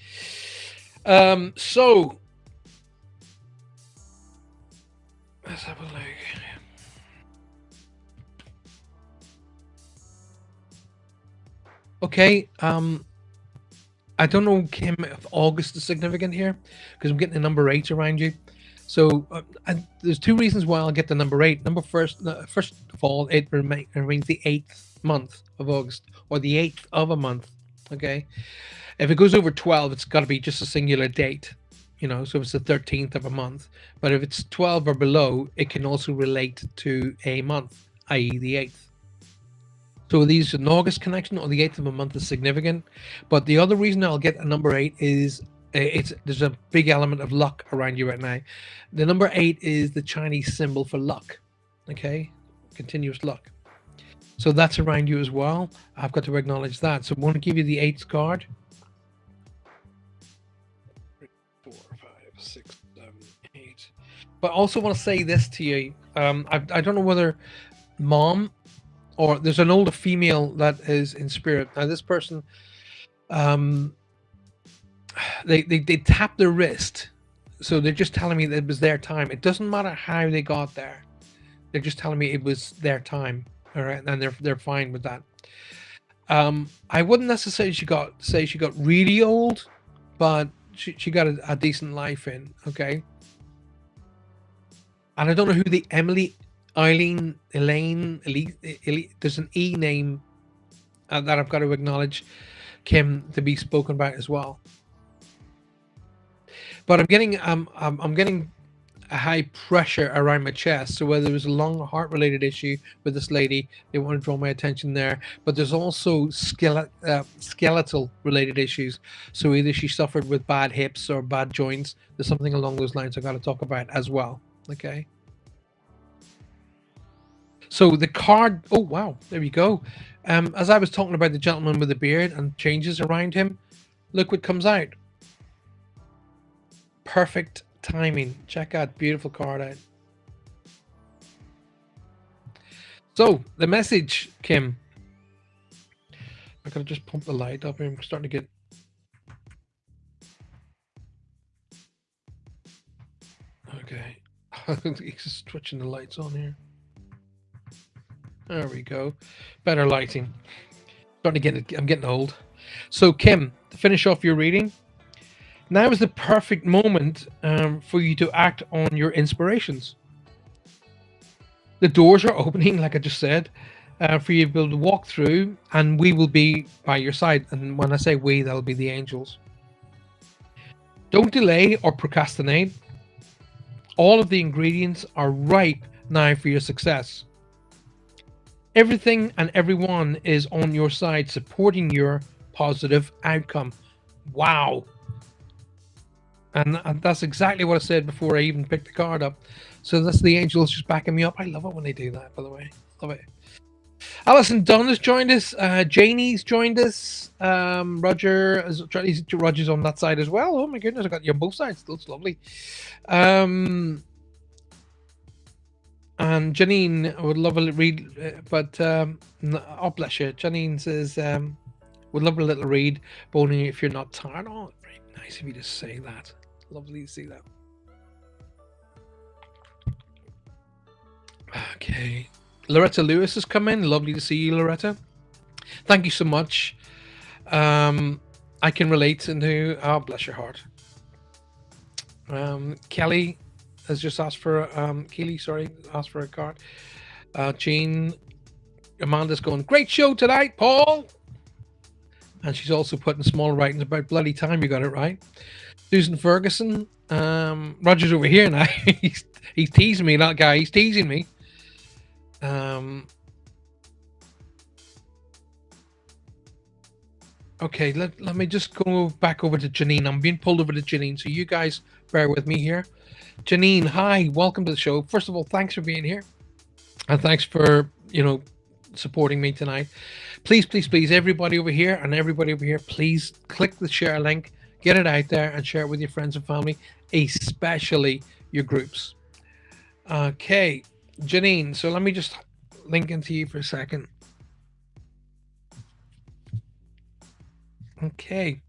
So let's have a look. Okay. I don't know, Kim, if August is significant here because I'm getting the number 8 around you. So there's two reasons why I'll get the number 8. First of all, it remains the 8th month of August, or the 8th of a month. Okay. If it goes over 12, it's got to be just a singular date. So it's the 13th of a month. But if it's 12 or below, it can also relate to a month, i.e., the 8th. So these an August connection or the 8th of a month is significant. But the other reason I'll get a number 8 is there's a big element of luck around you right now. The number 8 is the Chinese symbol for luck. Okay, continuous luck. So that's around you as well. I've got to acknowledge that. So I'm going to give you the 8th card. 3, 4, 5, 6, 7, 8. But I also want to say this to you. I don't know whether mom or there's an older female that is in spirit. Now this person, they tap their wrist, so they're just telling me that it was their time. It doesn't matter how they got there. They're just telling me it was their time. All right, and they're fine with that. I wouldn't necessarily say she got really old, but she got a decent life in. Okay, and I don't know who the Emily, Eileen, Elaine, there's an E name that I've got to acknowledge, Kim, to be spoken about as well. But I'm getting a high pressure around my chest. So whether it was a lung or heart related issue with this lady, they want to draw my attention there. But there's also skeletal related issues. So either she suffered with bad hips or bad joints. There's something along those lines I got to talk about as well. Okay. So the card, oh wow, there we go. As I was talking about the gentleman with the beard and changes around him, look what comes out. Perfect timing. Check out, beautiful card out. So the message, Kim. I gotta just pump the light up here. I'm starting to get. Okay, he's switching the lights on here. There we go. Better lighting. Starting to get it. I'm getting old. So Kim, to finish off your reading, now is the perfect moment for you to act on your inspirations. The doors are opening, like I just said, for you to be able to walk through, and we will be by your side. And when I say we, that'll be the angels. Don't delay or procrastinate. All of the ingredients are ripe now for your success. Everything and everyone is on your side, supporting your positive outcome. Wow. And that's exactly what I said before I even picked the card up. So that's the angels just backing me up. I love it when they do that, by the way. Love it. Alison Dunn has joined us. Janie's joined us. Roger's on that side as well. Oh my goodness, I got you on both sides. That's lovely. And Janine would love a read, but oh bless you. Janine says would love a little read, but only if you're not tired. Oh, very nice of you to say that. Lovely to see that. Okay, Loretta Lewis has come in. Lovely to see you, Loretta. Thank you so much. I can relate into. Oh, bless your heart. Kelly has just asked for Keely, sorry, asked for a card. Jean, Amanda's going, great show tonight, Paul. And she's also putting small writings about bloody time you got it right. Susan Ferguson, Roger's over here now. he's teasing me, that guy. He's teasing me. Okay, let me just go back over to Janine. I'm being pulled over to Janine, so you guys bear with me here. Janine, hi, welcome to the show. First of all, thanks for being here, and thanks for supporting me tonight. Please, please, please, everybody over here and everybody over here, please click the share link, get it out there, and share it with your friends and family, especially your groups. Okay, Janine. So let me just link into you for a second. Okay.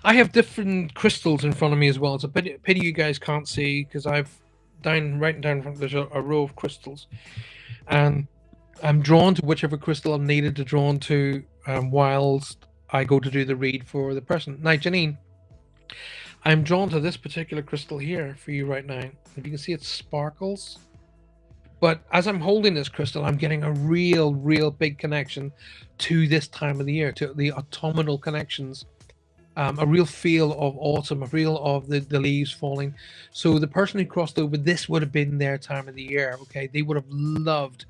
I have different crystals in front of me as well. It's a pity you guys can't see because I've right down front. There's a row of crystals, and I'm drawn to whichever crystal I'm needed to drawn to whilst I go to do the read for the person. Now, Janine, I'm drawn to this particular crystal here for you right now. If you can see, it sparkles. But as I'm holding this crystal, I'm getting a real big connection to this time of the year, to the autumnal connections. A real feel of autumn, a feel of the leaves falling. So the person who crossed over, this would have been their time of the year. Okay, they would have loved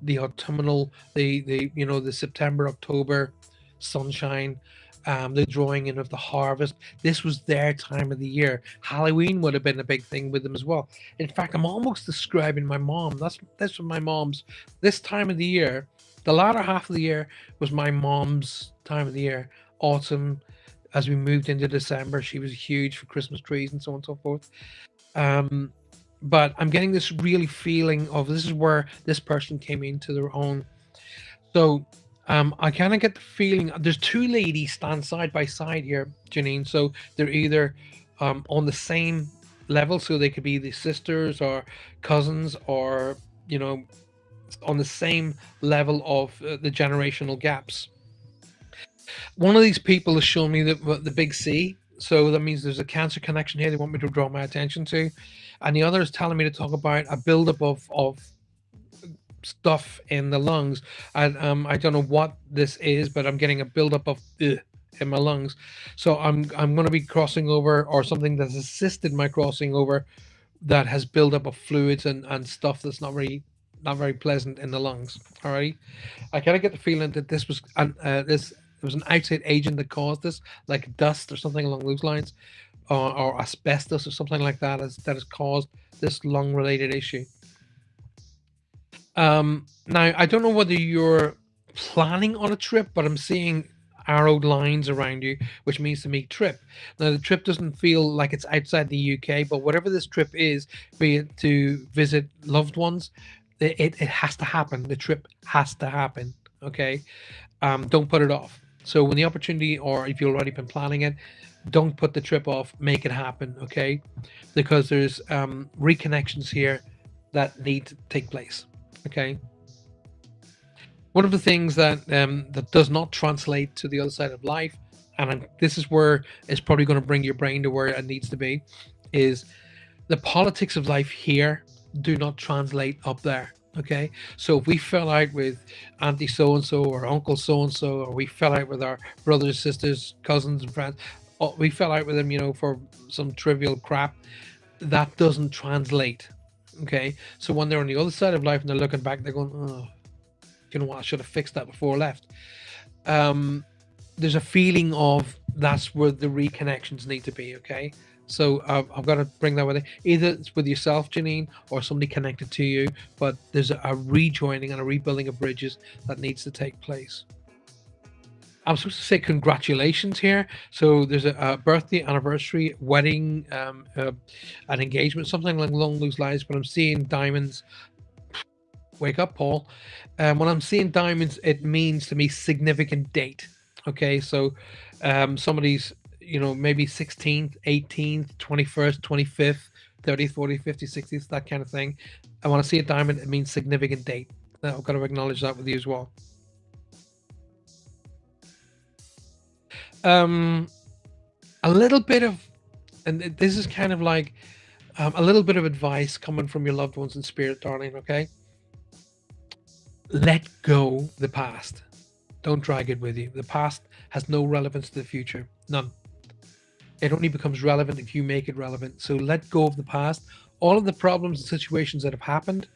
the autumnal, the September, October sunshine, the drawing in of the harvest. This was their time of the year. Halloween would have been a big thing with them as well. In fact, I'm almost describing my mom. That's what my mom's. This time of the year, the latter half of the year was my mom's time of the year. Autumn. As we moved into December, she was huge for Christmas trees and so on and so forth. But I'm getting this really feeling of this is where this person came into their own. So I kind of get the feeling there's two ladies stand side by side here, Janine. So they're either on the same level, so they could be the sisters or cousins, or on the same level of the generational gaps. One of these people has shown me the big C, so that means there's a cancer connection here they want me to draw my attention to, and the other is telling me to talk about a buildup of stuff in the lungs. And I don't know what this is, but I'm getting a buildup of in my lungs. So I'm going to be crossing over, or something that's assisted my crossing over, that has buildup of fluids and stuff that's not very pleasant in the lungs. All right, I kind of get the feeling that this was there was an outside agent that caused this, like dust or something along those lines, or asbestos or something like that, that has caused this lung-related issue. Now, I don't know whether you're planning on a trip, but I'm seeing arrowed lines around you, which means to me trip. Now, the trip doesn't feel like it's outside the UK, but whatever this trip is, be it to visit loved ones, it has to happen. The trip has to happen. Okay, don't put it off. So when the opportunity, or if you've already been planning it, don't put the trip off. Make it happen. Okay, because there's reconnections here that need to take place. Okay. One of the things that that does not translate to the other side of life, and this is where it's probably going to bring your brain to where it needs to be, is the politics of life here do not translate up there. Okay, so if we fell out with auntie so and so, or uncle so and so, or we fell out with our brothers, sisters, cousins, and friends, or we fell out with them, for some trivial crap, that doesn't translate. Okay, so when they're on the other side of life and they're looking back, they're going, "Oh, you know what? I should have fixed that before I left." There's a feeling of that's where the reconnections need to be. Okay, so I've got to bring that with it. Either it's with yourself, Janine, or somebody connected to you, but there's a rejoining and a rebuilding of bridges that needs to take place. I'm supposed to say congratulations here. So there's a birthday, anniversary, wedding, an engagement, something along those lines. But I'm seeing diamonds. Wake up, Paul. When I'm seeing diamonds, it means to me significant date. Okay, so somebody's, maybe 16th, 18th, 21st, 25th, 30th, 40th, 50th, 60th, that kind of thing. And when I see a diamond, it means significant date. I've got to acknowledge that with you as well. A little bit of, and this is kind of like A little bit of advice coming from your loved ones in spirit, darling. Okay, let go the past. Don't drag it with you. The past has no relevance to the future. None. It only becomes relevant if you make it relevant. So let go of the past. All of the problems and situations that have happened,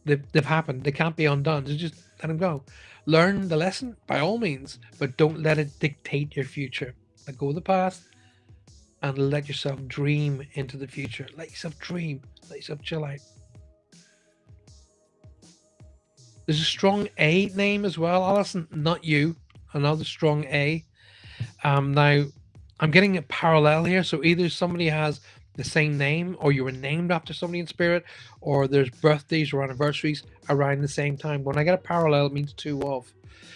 they've happened. They can't be undone. So just let them go. Learn the lesson by all means, but don't let it dictate your future. Let go of the past and let yourself dream into the future. Let yourself dream. Let yourself chill out. There's a strong A name as well, Alison. Not you. Another strong A. Now, I'm getting a parallel here. So either somebody has the same name, or you were named after somebody in spirit, or there's birthdays or anniversaries around the same time. When I get a parallel, it means two of.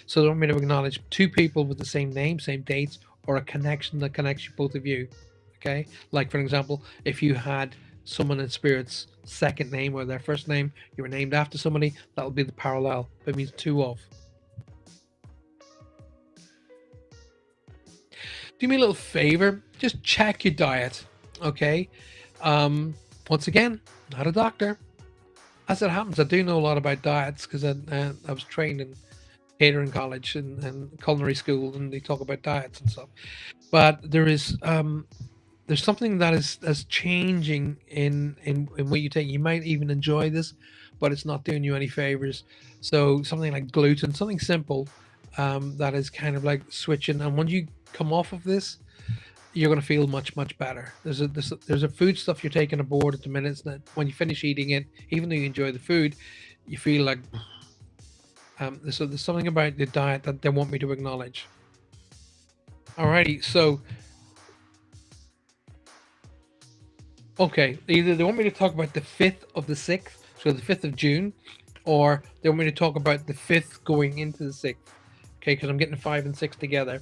So they want me to acknowledge two people with the same name, same dates, or a connection that connects you, both of you. Okay. Like, for example, if you had someone in spirit's second name or their first name, you were named after somebody, that'll be the parallel. It means two of. Do me a little favor, just check your diet, okay? Once again, not a doctor. As it happens, I do know a lot about diets because I was trained in catering college and culinary school, and they talk about diets and stuff. But there's something that is changing in what you take. You might even enjoy this, but it's not doing you any favors. So something like gluten, something simple, that is kind of like switching. And when you come off of this, you're going to feel much better. There's a food stuff you're taking aboard at the minute that when you finish eating it, even though you enjoy the food, you feel like there's something about the diet that they want me to acknowledge. Alrighty, so okay, either they want me to talk about the 5th of the 6th, so the 5th of June, or they want me to talk about the 5th going into the 6th. Okay, because I'm getting 5 and 6 together.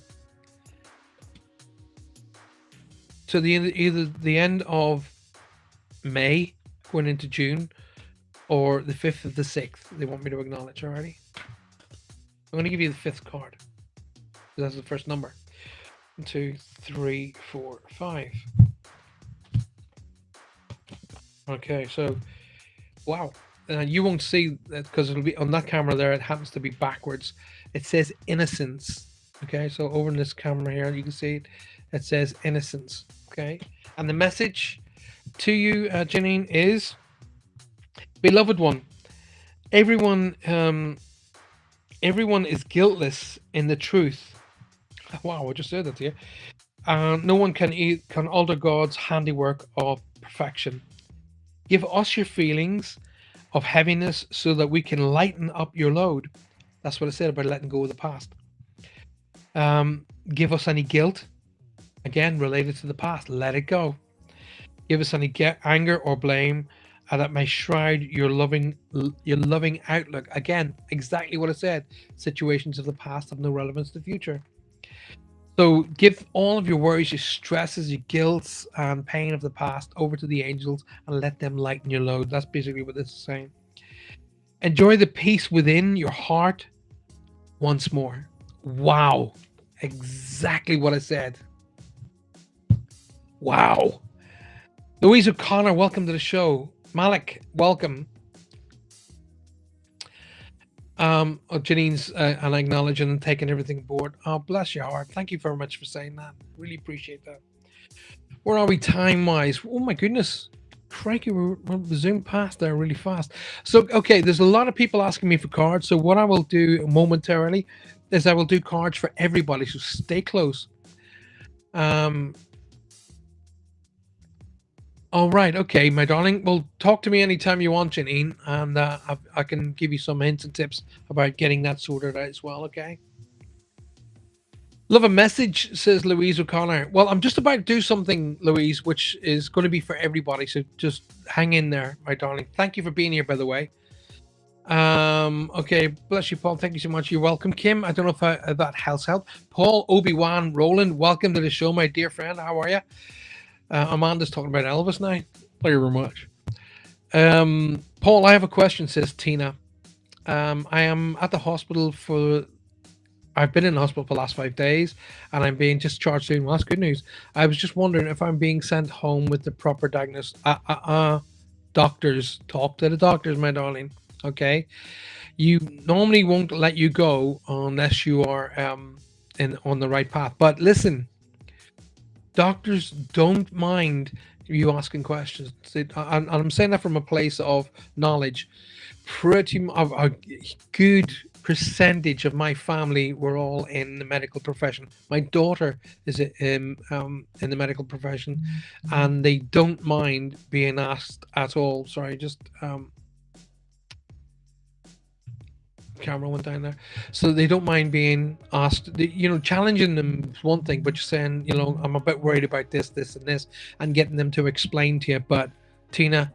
So either the end of May going into June, or the 5th of the 6th, they want me to acknowledge already. I'm going to give you the 5th card. That's the first number. 1, 2, 3, 4, 5. Okay, so wow. You won't see that because it'll be on that camera there. It happens to be backwards. It says innocence. Okay, so over in this camera here, you can see it. It says innocence. Okay, and the message to you, Janine, is, beloved one, everyone is guiltless in the truth. Wow, I just said that to you. No one can alter God's handiwork of perfection. Give us your feelings of heaviness so that we can lighten up your load. That's what I said about letting go of the past. Give us any guilt, again related to the past. Let it go. Give us any anger or blame that may shroud your loving outlook. Again, exactly what I said. Situations of the past have no relevance to the future. So give all of your worries, your stresses, your guilts, and pain of the past over to the angels and let them lighten your load. That's basically what this is saying. Enjoy the peace within your heart once more. Wow. Exactly what I said. Wow. Louise O'Connor, welcome to the show. Malik, welcome. Janine's and acknowledging and taking everything aboard. Oh, bless your heart. Thank you very much for saying that. Really appreciate that. Where are we time-wise? Oh my goodness. Crikey, we're zoomed past there really fast. So, okay, there's a lot of people asking me for cards. So what I will do momentarily is I will do cards for everybody. So stay close. All right, okay, my darling. Well, talk to me anytime you want, Janine, and I can give you some hints and tips about getting that sorted out as well, okay? Love a message, says Louise O'Connor. Well, I'm just about to do something, Louise, which is going to be for everybody, so just hang in there, my darling. Thank you for being here, by the way. Okay, bless you, Paul. Thank you so much. You're welcome, Kim. I don't know if that helps. Paul, Obi-Wan, Roland, welcome to the show, my dear friend. How are you? Amanda's talking about Elvis now. Thank you very much. Paul, I have a question, says Tina. I am at the hospital for I've been in the hospital for the last 5 days, and I'm being discharged soon. Well, that's good news. I was just wondering if I'm being sent home with the proper diagnosis. Doctors, talk to the doctors, my darling. Okay, you normally won't let you go unless you are in on the right path. But listen, doctors don't mind you asking questions. And I'm saying that from a place of knowledge. Of a good percentage of my family were all in the medical profession. My daughter is in the medical profession, and they don't mind being asked at all. Sorry, just camera went down there. So they don't mind being asked. Challenging them is one thing, but you're saying, I'm a bit worried about this, this, and this, and getting them to explain to you. But Tina,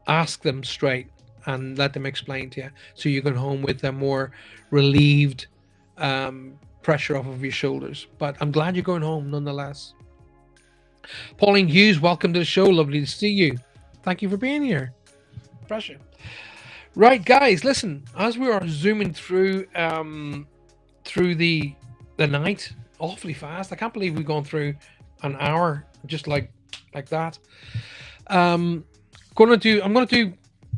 ask them straight and let them explain to you, so you can home with a more relieved pressure off of your shoulders. But I'm glad you're going home nonetheless. Pauline Hughes, welcome to the show. Lovely to see you. Thank you for being here. Pressure. Right, guys, listen. As we are zooming through the night, awfully fast. I can't believe we've gone through an hour just like that. I'm gonna do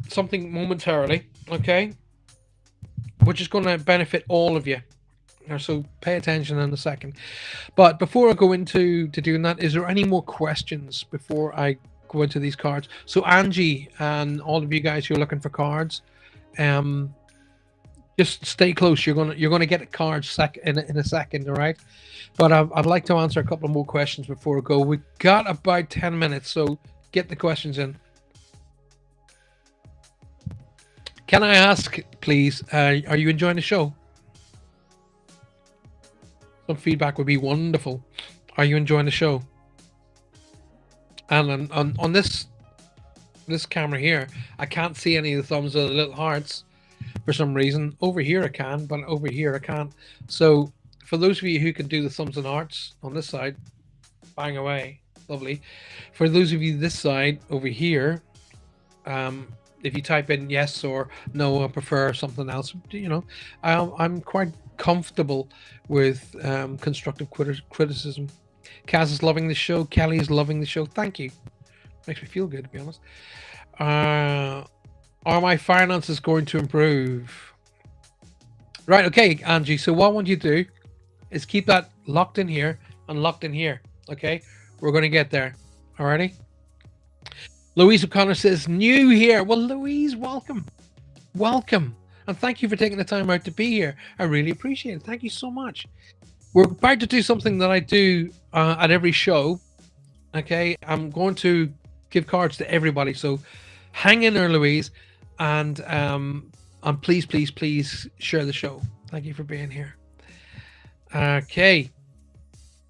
something momentarily, okay? Which is gonna benefit all of you. So pay attention in a second. But before I go into doing that, is there any more questions before I go into these cards? So Angie and all of you guys who are looking for cards, just stay close. You're gonna get cards in a second, all right? But I'd like to answer a couple more questions before I go. We got about 10 minutes, so get the questions in. Can I ask, please, are you enjoying the show? Some feedback would be wonderful. Are you enjoying the show? And on this camera here, I can't see any of the thumbs or the little hearts for some reason. Over here I can, but over here I can't. So for those of you who can do the thumbs and hearts on this side, bang away. Lovely. For those of you this side over here, if you type in yes or no, I prefer something else, I'm quite comfortable with constructive criticism. Kaz is loving the show. Kelly is loving the show. Thank you. Makes me feel good, to be honest. Are my finances going to improve? Right, okay, Angie. So what I want you to do is keep that locked in here and locked in here. Okay? We're going to get there. Alrighty? Louise O'Connor says, new here. Well, Louise, welcome. Welcome. And thank you for taking the time out to be here. I really appreciate it. Thank you so much. We're about to do something that I do at every show. Okay? I'm going to give cards to everybody. So hang in there, Louise. And please, please, please share the show. Thank you for being here. Okay.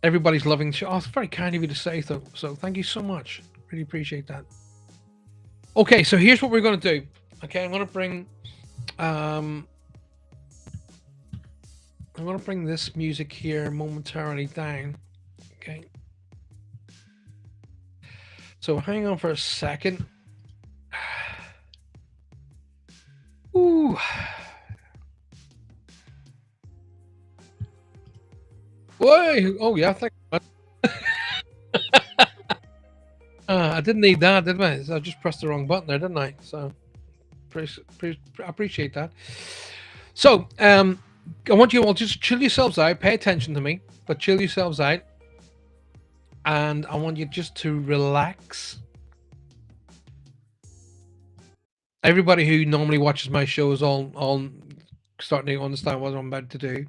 Everybody's loving the show. Oh, it's very kind of you to say so. So thank you so much. Really appreciate that. Okay, so here's what we're going to do. Okay, I'm going to bring this music here momentarily down. Okay. So hang on for a second. Ooh. Whoa! Oh yeah, thank you. I didn't need that, did I? So I just pressed the wrong button there, didn't I? So I appreciate that. So I want you all just chill yourselves out, pay attention to me, but chill yourselves out. And I want you just to relax. Everybody who normally watches my shows all starting to understand what I'm about to do.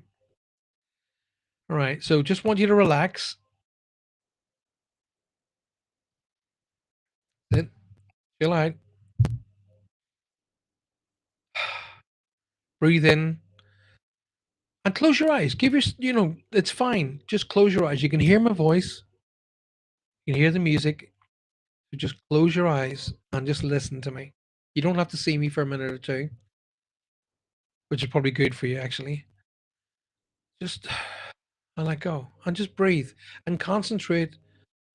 All right, so just want you to relax. Then chill out. Breathe in. And close your eyes. Give your, it's fine. Just close your eyes. You can hear my voice. You can hear the music. So just close your eyes and just listen to me. You don't have to see me for a minute or two, which is probably good for you, actually. Just and let go and just breathe and concentrate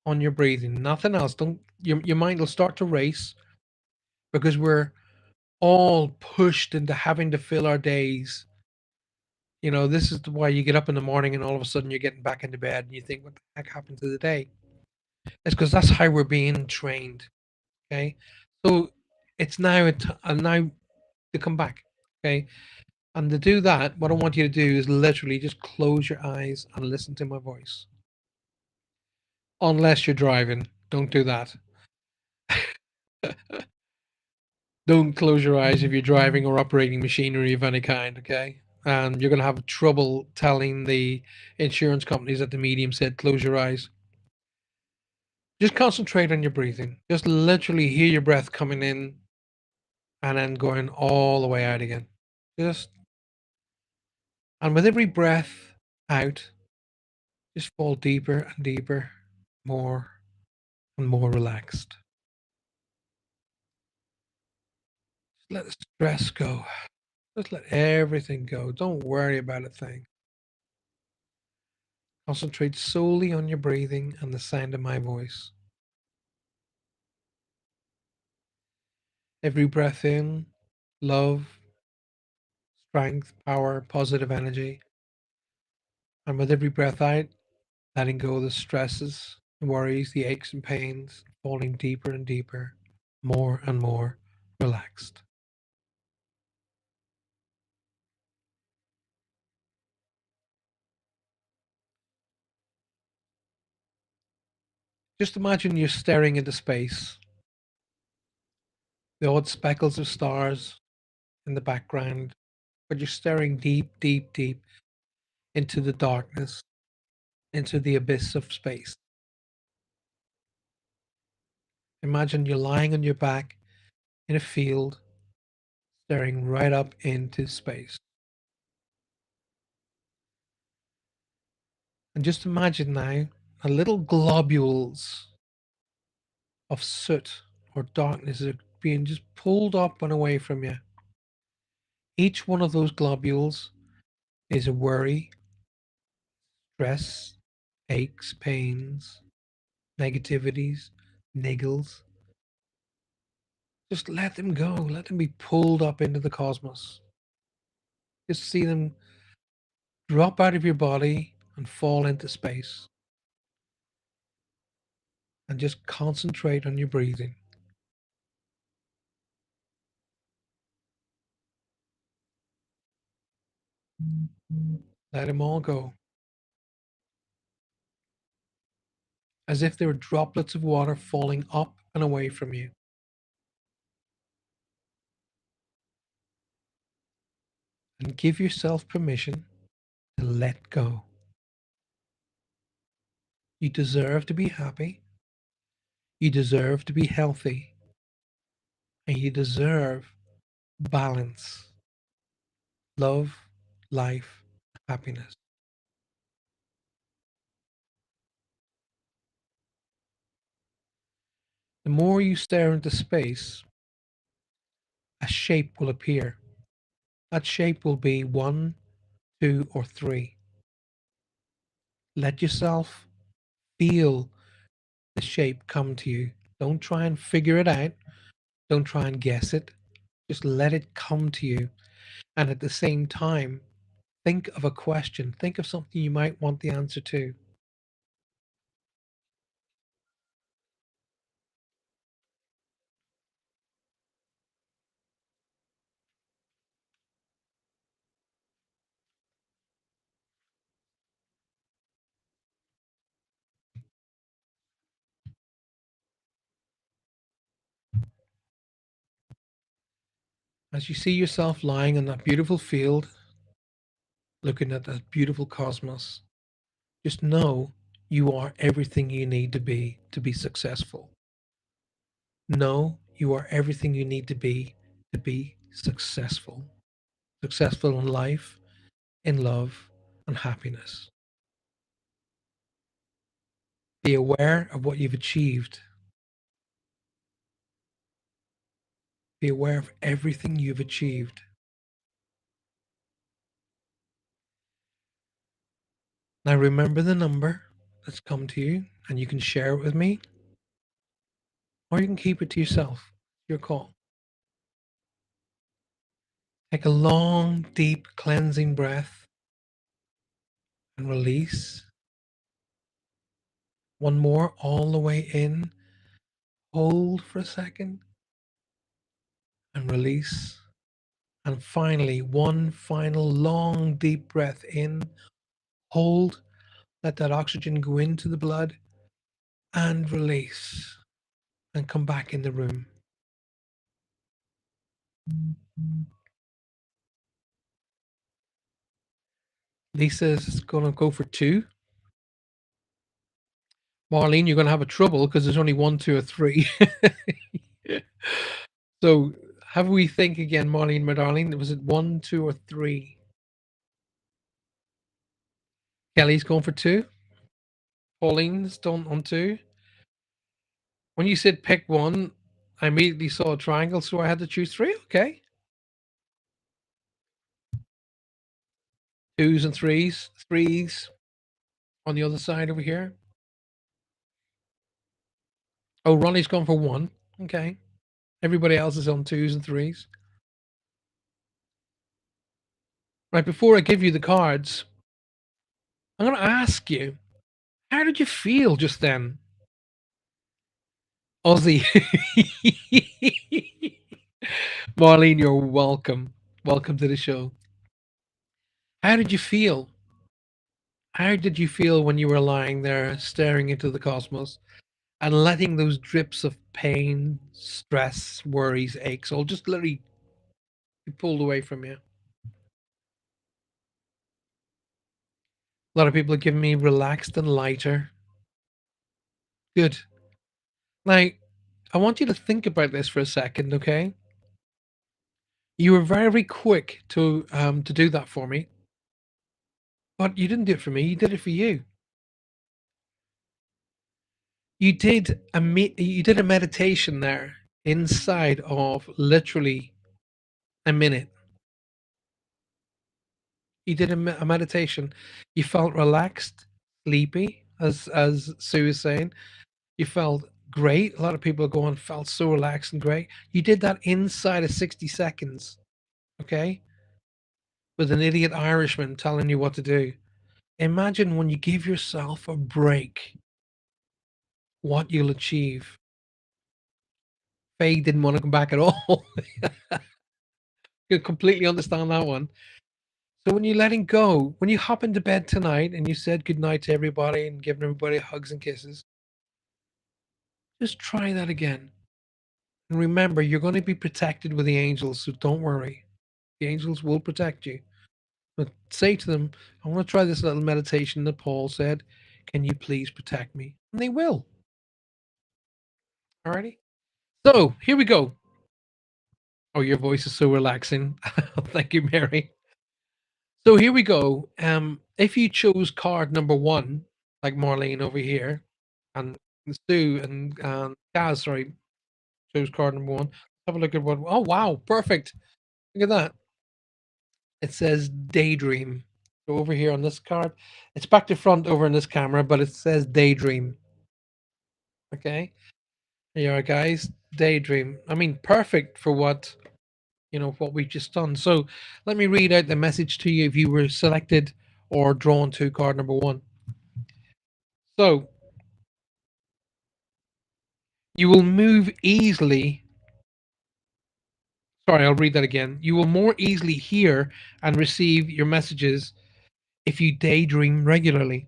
on your breathing. Nothing else. Your mind will start to race because we're all pushed into having to fill our days This is why you get up in the morning and all of a sudden you're getting back into bed and you think, what the heck happened to the day? It's because that's how we're being trained. Okay. So it's now to come back. Okay. And to do that, what I want you to do is literally just close your eyes and listen to my voice. Unless you're driving, don't do that. Don't close your eyes if you're driving or operating machinery of any kind, okay? And you're going to have trouble telling the insurance companies that the medium said close your eyes. Just concentrate on your breathing. Just literally hear your breath coming in and then going all the way out again. Just, and with every breath out, just fall deeper and deeper, more and more relaxed. Just let the stress go. Just let everything go. Don't worry about a thing. Concentrate solely on your breathing and the sound of my voice. Every breath in, love, strength, power, positive energy. And with every breath out, letting go of the stresses, the worries, the aches and pains, falling deeper and deeper, more and more relaxed. Just imagine you're staring into space, the odd speckles of stars in the background, but you're staring deep, deep, deep into the darkness, into the abyss of space. Imagine you're lying on your back in a field, staring right up into space. And just imagine now a little globules of soot or darkness are being just pulled up and away from you. Each one of those globules is a worry, stress, aches, pains, negativities, niggles. Just let them go. Let them be pulled up into the cosmos. Just see them drop out of your body and fall into space. And just concentrate on your breathing. Let them all go. As if they were droplets of water falling up and away from you. And give yourself permission to let go. You deserve to be happy. You deserve to be healthy. And you deserve balance, love, life, happiness. The more you stare into space, a shape will appear. That shape will be 1, 2, or 3. Let yourself feel the shape come to you. Don't try and figure it out. Don't try and guess it. Just let it come to you. And at the same time, think of a question. Think of something you might want the answer to. As you see yourself lying on that beautiful field, looking at that beautiful cosmos, just know you are everything you need to be successful. Know you are everything you need to be successful. Successful in life, in love, and happiness. Be aware of what you've achieved. Be aware of everything you've achieved. Now remember the number that's come to you, and you can share it with me, or you can keep it to yourself. Your call. Take a long, deep, cleansing breath. and release. One more all the way in. Hold for a second and release. And finally, one final long deep breath in. Hold. Let that oxygen go into the blood and release and come back in the room. Lisa's going to go for 2. Marlene, you're going to have a trouble because there's only 1, 2, or 3. So have we think again, Marlene, my darling. Was it 1, 2, or 3? Kelly's going for 2. Pauline's done on 2. When you said pick 1, I immediately saw a triangle, so I had to choose 3. Okay. 2s and 3s. 3s on the other side over here. Oh, Ronnie's gone for 1. Okay. Everybody else is on 2s and 3s. Right, before I give you the cards, I'm going to ask you, how did you feel just then? Ozzy. Marlene, you're welcome. Welcome to the show. How did you feel? How did you feel when you were lying there staring into the cosmos and letting those drips of pain, stress, worries, aches all just literally be pulled away from you? A lot of people are giving me relaxed and lighter. Good. Now, I want you to think about this for a second, okay? You were very quick to do that for me, but you didn't do it for me. You did it for you. You did a meditation there inside of literally a minute. You did a meditation. You felt relaxed, sleepy, as Sue was saying. You felt great. A lot of people are going, felt so relaxed and great. You did that inside of 60 seconds, okay? With an idiot Irishman telling you what to do. Imagine when you give yourself a break, what you'll achieve. Faye didn't want to come back at all. You completely understand that one. So when you're letting go, when you hop into bed tonight and you said goodnight to everybody and giving everybody hugs and kisses, just try that again. And remember, you're going to be protected with the angels, so don't worry. The angels will protect you. But say to them, I want to try this little meditation that Paul said. Can you please protect me? And they will. Alrighty. So here we go. Oh, your voice is so relaxing. Thank you, Mary. So here we go. If you chose card number 1, like Marlene over here, and Sue and Kaz, sorry, chose card number 1. Have a look at what. Oh wow, perfect! Look at that. It says daydream. So over here on this card, it's back to front over in this camera, but it says daydream. Okay, here you are, guys. Daydream. I mean, perfect for what what we've just done. So let me read out the message to you if you were selected or drawn to card number 1. So you will move easily. Sorry, I'll read that again. You will more easily hear and receive your messages if you daydream regularly.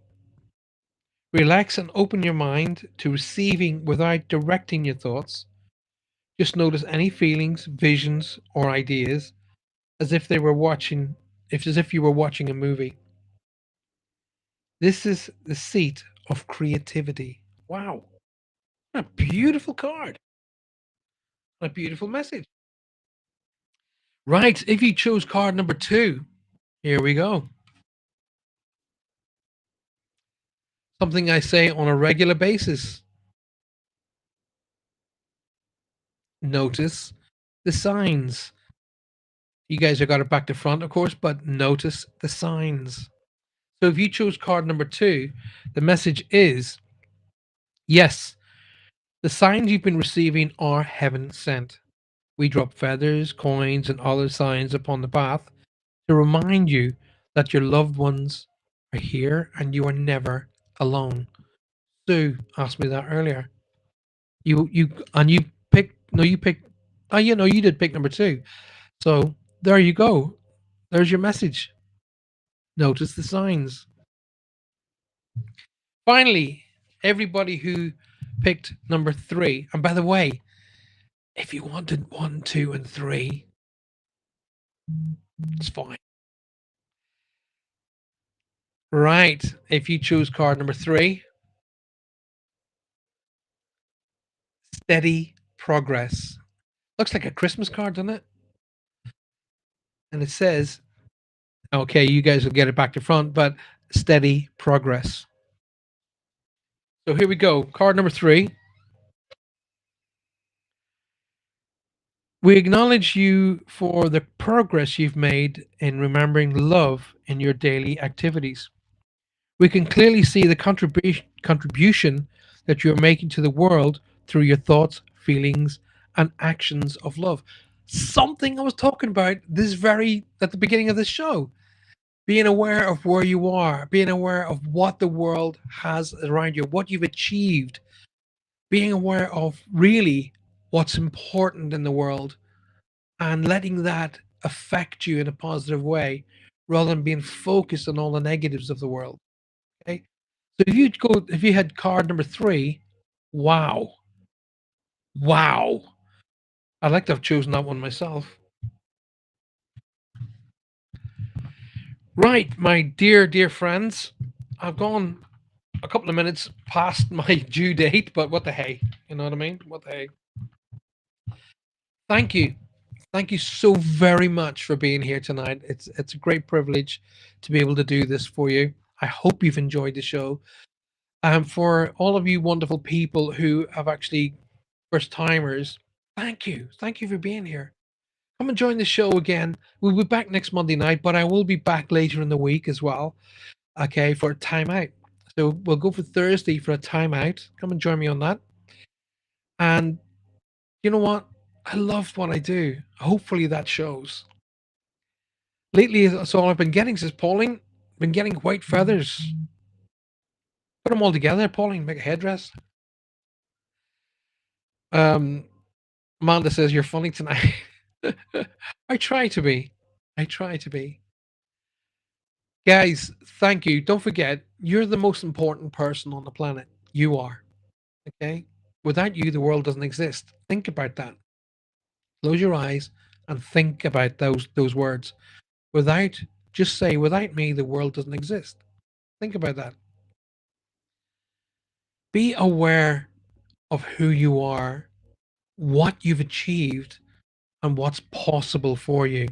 Relax and open your mind to receiving without directing your thoughts. Just notice any feelings, visions, or ideas as if you were watching a movie. This is the seat of creativity. Wow. What a beautiful card. What a beautiful message. Right. If you chose card number 2, here we go. Something I say on a regular basis. Notice the signs. You guys have got it back to front, of course, but notice the signs. So if you chose card number 2, the message is yes, the signs you've been receiving are heaven sent. We drop feathers, coins, and other signs upon the path to remind you that your loved ones are here and you are never alone. Sue asked me that earlier. You picked no you picked oh yeah no you did pick number two. So there you go. There's your message. Notice the signs. Finally, everybody who picked number three, and by the way, if you wanted one, two, and three, it's fine. Right. If you choose card number three, steady progress. Looks like a Christmas card, doesn't it? And it says, okay, you guys will get it back to front, but steady progress. So here we go. Card number three. We acknowledge you for the progress you've made in remembering love in your daily activities. We can clearly see the contribution that you're making to the world through your thoughts, feelings, and actions of love. Something I was talking about this very at the beginning of this show. Being aware of where you are, being aware of what the world has around you, what you've achieved, being aware of really what's important in the world and letting that affect you in a positive way rather than being focused on all the negatives of the world. Okay. So if you had card number three, wow. Wow. I'd like to have chosen that one myself. Right, my dear friends. I've gone a couple of minutes past my due date, but what the hey? You know what I mean? What the hey? Thank you. Thank you so very much for being here tonight. It's a great privilege to be able to do this for you. I hope you've enjoyed the show. For all of you wonderful people who have actually first timers, thank you. Thank you for being here. Come and join the show again. We'll be back next Monday night, but I will be back later in the week as well. Okay, for a timeout. So we'll go for Thursday for a timeout. Come and join me on that. And you know what? I love what I do. Hopefully that shows. Lately, that's all I've been getting, says Pauline. Been getting white feathers. Put them all together, Pauline. Make a headdress. Um, Amanda says you're funny tonight. I try to be. I try to be. Guys, thank you. Don't forget, you're the most important person on the planet. You are. Okay? Without you, the world doesn't exist. Think about that. Close your eyes and think about those words. Without just say, without me, the world doesn't exist. Think about that. Be aware of who you are, what you've achieved, and what's possible for you.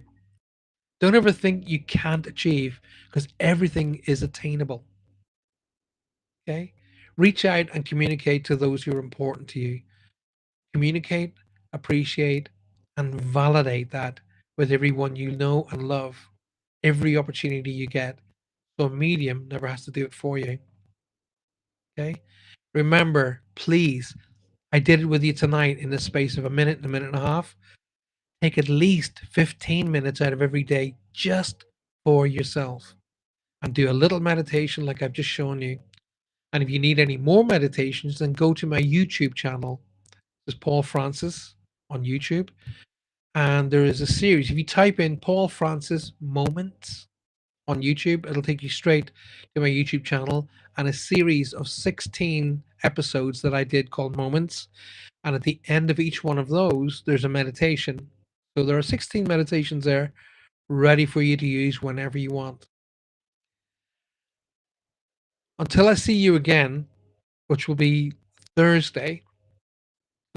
Don't ever think you can't achieve because everything is attainable. Okay? Reach out and communicate to those who are important to you. Communicate, appreciate, and validate that with everyone you know and love every opportunity you get. So a medium never has to do it for you. Okay? Remember, please, I did it with you tonight in the space of a minute and a minute and a half. Take at least 15 minutes out of every day just for yourself and do a little meditation like I've just shown you. And if you need any more meditations, then go to my YouTube channel. There's Paul Francis on YouTube. And there is a series. If you type in Paul Francis Moments on YouTube, it'll take you straight to my YouTube channel and a series of 16 episodes that I did called Moments. And at the end of each one of those, there's a meditation. So there are 16 meditations there ready for you to use whenever you want. Until I see you again, which will be Thursday,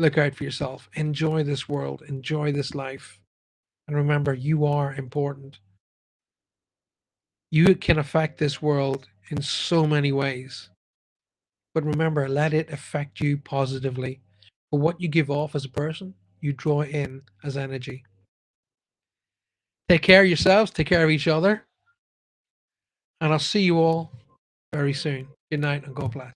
look out for yourself. Enjoy this world. Enjoy this life. And remember, you are important. You can affect this world in so many ways. But remember, let it affect you positively. For what you give off as a person, you draw in as energy. Take care of yourselves, take care of each other, and I'll see you all very soon. Good night and God bless.